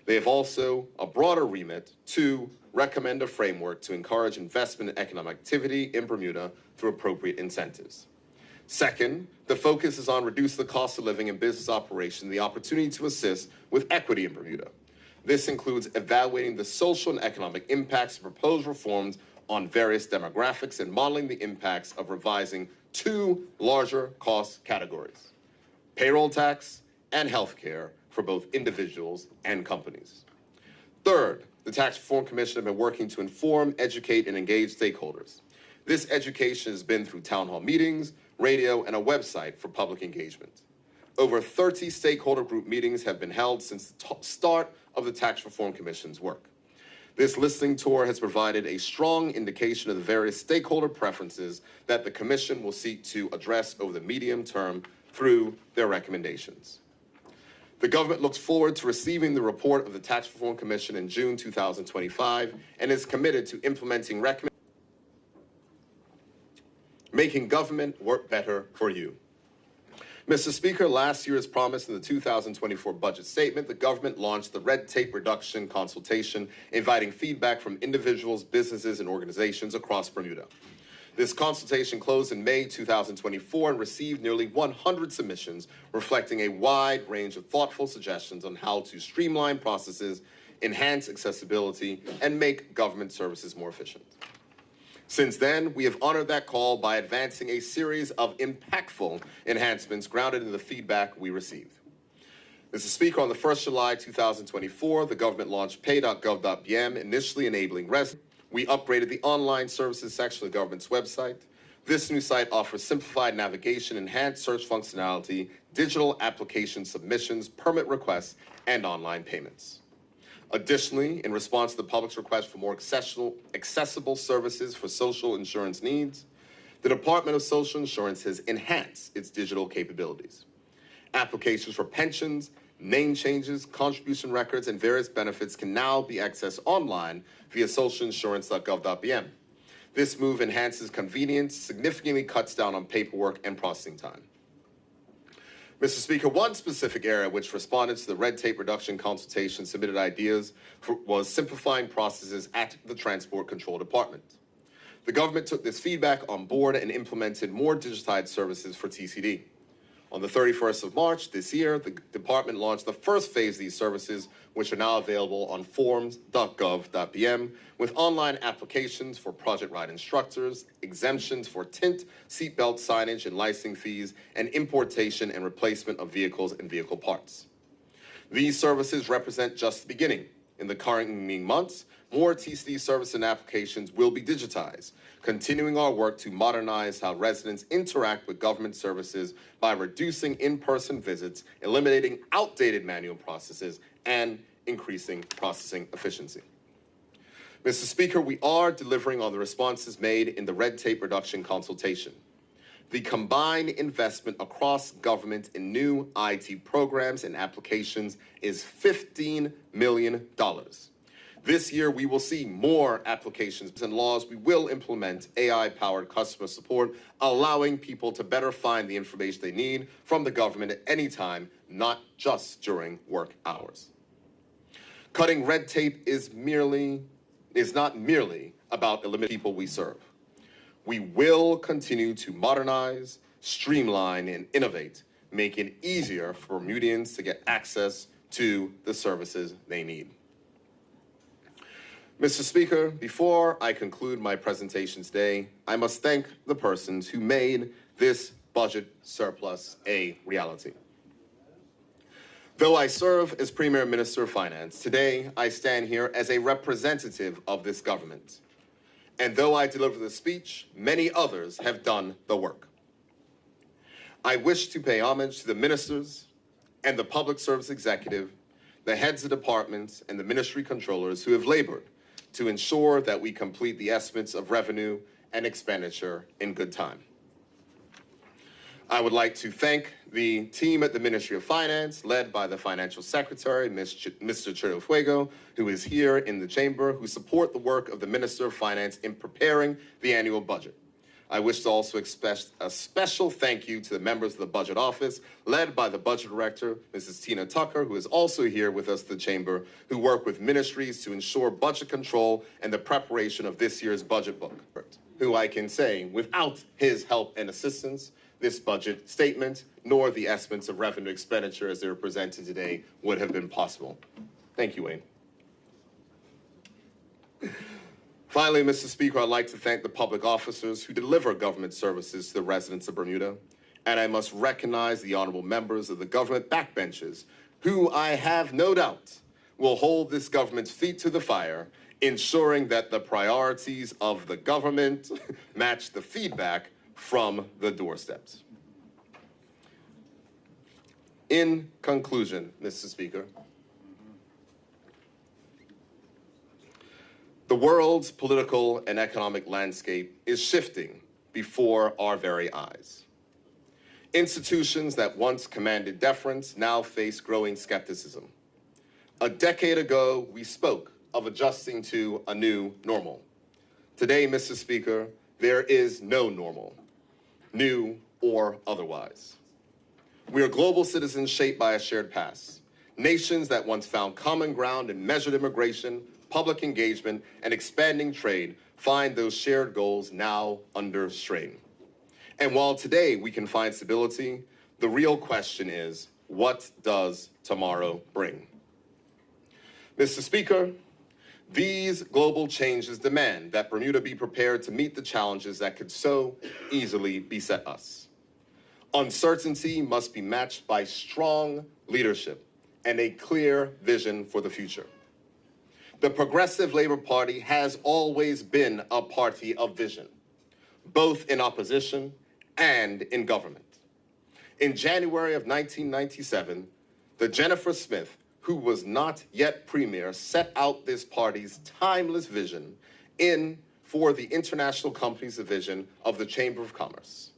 They have also a broader remit to recommend a framework to encourage investment and economic activity in Bermuda through appropriate incentives. Second, the focus is on reducing the cost of living and business operation, the opportunity to assist with equity in Bermuda. This includes evaluating the social and economic impacts of proposed reforms on various demographics and modeling the impacts of revising two larger cost categories: payroll tax and health care for both individuals and companies. Third, the Tax Reform Commission have been working to inform, educate, and engage stakeholders. This education has been through town hall meetings, radio, and a website for public engagement. Over 30 stakeholder group meetings have been held since the start of the Tax Reform Commission's work. This listening tour has provided a strong indication of the various stakeholder preferences that the Commission will seek to address over the medium term through their recommendations. The government looks forward to receiving the report of the Tax Reform Commission in June 2025 and is committed to implementing recommendations making government work better for you. Mr. Speaker, last year, as promised in the 2024 budget statement, the government launched the red tape reduction consultation, inviting feedback from individuals, businesses, and organizations across Bermuda. This consultation closed in May 2024 and received nearly 100 submissions, reflecting a wide range of thoughtful suggestions on how to streamline processes, enhance accessibility, and make government services more efficient. Since then, we have honored that call by advancing a series of impactful enhancements grounded in the feedback we received. Mr. Speaker, on the 1st July 2024, the government launched pay.gov.bm, initially enabling residents. We upgraded the online services section of the government's website. This new site offers simplified navigation, enhanced search functionality, digital application submissions, permit requests, and online payments. Additionally, in response to the public's request for more accessible services for social insurance needs, the Department of Social Insurance has enhanced its digital capabilities. Applications for pensions, name changes, contribution records, and various benefits can now be accessed online via socialinsurance.gov.bm. This move enhances convenience, significantly cuts down on paperwork and processing time. Mr. Speaker, one specific area which respondents to the red tape reduction consultation submitted ideas for was simplifying processes at the Transport Control Department. The government took this feedback on board and implemented more digitized services for TCD. On the 31st of March this year, the department launched the first phase of these services, which are now available on forms.gov.bm, with online applications for project ride instructors, exemptions for tint, seatbelt signage and licensing fees, and importation and replacement of vehicles and vehicle parts. These services represent just the beginning. In the coming months, more TCD services and applications will be digitized, continuing our work to modernize how residents interact with government services by reducing in-person visits, eliminating outdated manual processes, and increasing processing efficiency. Mr. Speaker, we are delivering on the responses made in the red tape reduction consultation. The combined investment across government in new IT programs and applications is $15 million. This year, we will see more applications and laws. We will implement AI-powered customer support, allowing people to better find the information they need from the government at any time, not just during work hours. Cutting red tape is not merely about eliminating people we serve. We will continue to modernize, streamline, and innovate, making it easier for Bermudians to get access to the services they need. Mr. Speaker, before I conclude my presentation today, I must thank the persons who made this budget surplus a reality. Though I serve as Premier Minister of Finance, today I stand here as a representative of this government. And though I deliver the speech, many others have done the work. I wish to pay homage to the ministers and the public service executive, the heads of departments, and the ministry controllers who have labored to ensure that we complete the estimates of revenue and expenditure in good time. I would like to thank the team at the Ministry of Finance, led by the Financial Secretary, Mr. Chirofuego, who is here in the chamber, who support the work of the Minister of Finance in preparing the annual budget. I wish to also express a special thank you to the members of the Budget Office, led by the Budget Director, Mrs. Tina Tucker, who is also here with us in the chamber, who work with ministries to ensure budget control and the preparation of this year's budget book, who I can say, without his help and assistance, this budget statement, nor the estimates of revenue expenditure as they were presented today would have been possible. Thank you, Wayne. Finally, Mr. Speaker, I'd like to thank the public officers who deliver government services to the residents of Bermuda, and I must recognize the honorable members of the government backbenches who I have no doubt will hold this government's feet to the fire, ensuring that the priorities of the government match the feedback from the doorsteps. In conclusion, Mr. Speaker, the world's political and economic landscape is shifting before our very eyes. Institutions that once commanded deference now face growing skepticism. A decade ago, we spoke of adjusting to a new normal. Today, Mr. Speaker, there is no normal, new or otherwise. We are global citizens shaped by a shared past. Nations that once found common ground in measured immigration, public engagement, and expanding trade find those shared goals now under strain. And while today we can find stability, the real question is, what does tomorrow bring? Mr. Speaker, these global changes demand that Bermuda be prepared to meet the challenges that could so easily beset us. Uncertainty must be matched by strong leadership and a clear vision for the future. The Progressive Labor Party has always been a party of vision, both in opposition and in government. In January of 1997, the Jennifer Smith, who was not yet premier, set out this party's timeless vision for the International Companies Division of the Chamber of Commerce.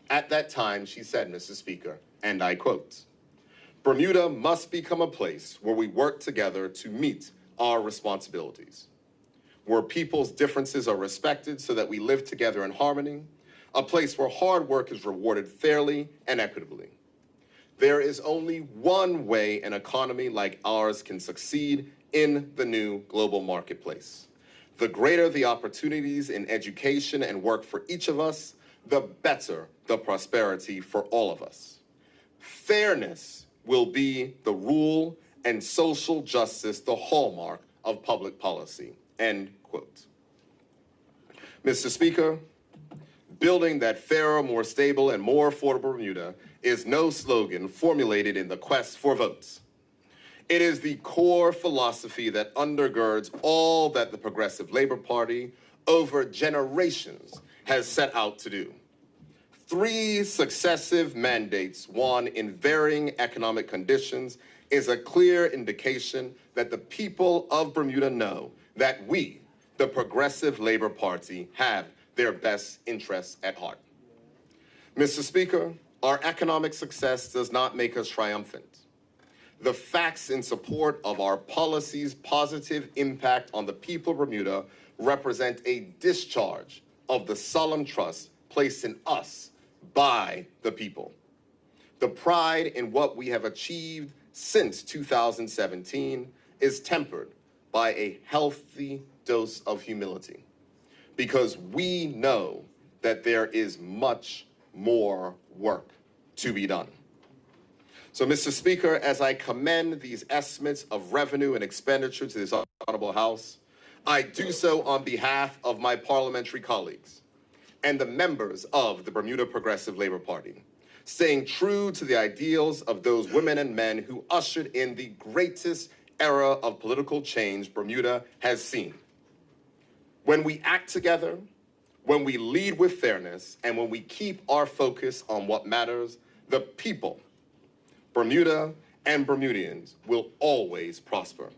At that time, she said, Mr. Speaker, and I quote, "Bermuda must become a place where we work together to meet our responsibilities, where people's differences are respected so that we live together in harmony, a place where hard work is rewarded fairly and equitably. There is only one way an economy like ours can succeed in the new global marketplace. The greater the opportunities in education and work for each of us, the better the prosperity for all of us. Fairness will be the rule and social justice the hallmark of public policy," end quote. Mr. Speaker, building that fairer, more stable, and more affordable Bermuda is no slogan formulated in the quest for votes. It is the core philosophy that undergirds all that the Progressive Labor Party over generations has set out to do. 3 successive mandates won in varying economic conditions is a clear indication that the people of Bermuda know that we, the Progressive Labor Party, have their best interests at heart. Mr. Speaker, our economic success does not make us triumphant. The facts in support of our policies' positive impact on the people of Bermuda represent a discharge of the solemn trust placed in us by the people. The pride in what we have achieved since 2017 is tempered by a healthy dose of humility, because we know that there is much more work to be done. So, Mr. Speaker, as I commend these estimates of revenue and expenditure to this honorable House, I do so on behalf of my parliamentary colleagues and the members of the Bermuda Progressive Labor Party, staying true to the ideals of those women and men who ushered in the greatest era of political change Bermuda has seen. When we act together, when we lead with fairness, and when we keep our focus on what matters, the people, Bermuda and Bermudians, will always prosper.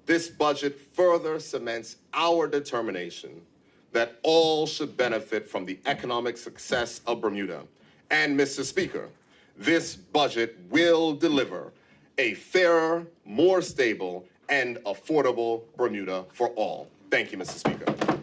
This budget further cements our determination that all should benefit from the economic success of Bermuda. And, Mr. Speaker, this budget will deliver a fairer, more stable, and affordable Bermuda for all. Thank you, Mr. Speaker.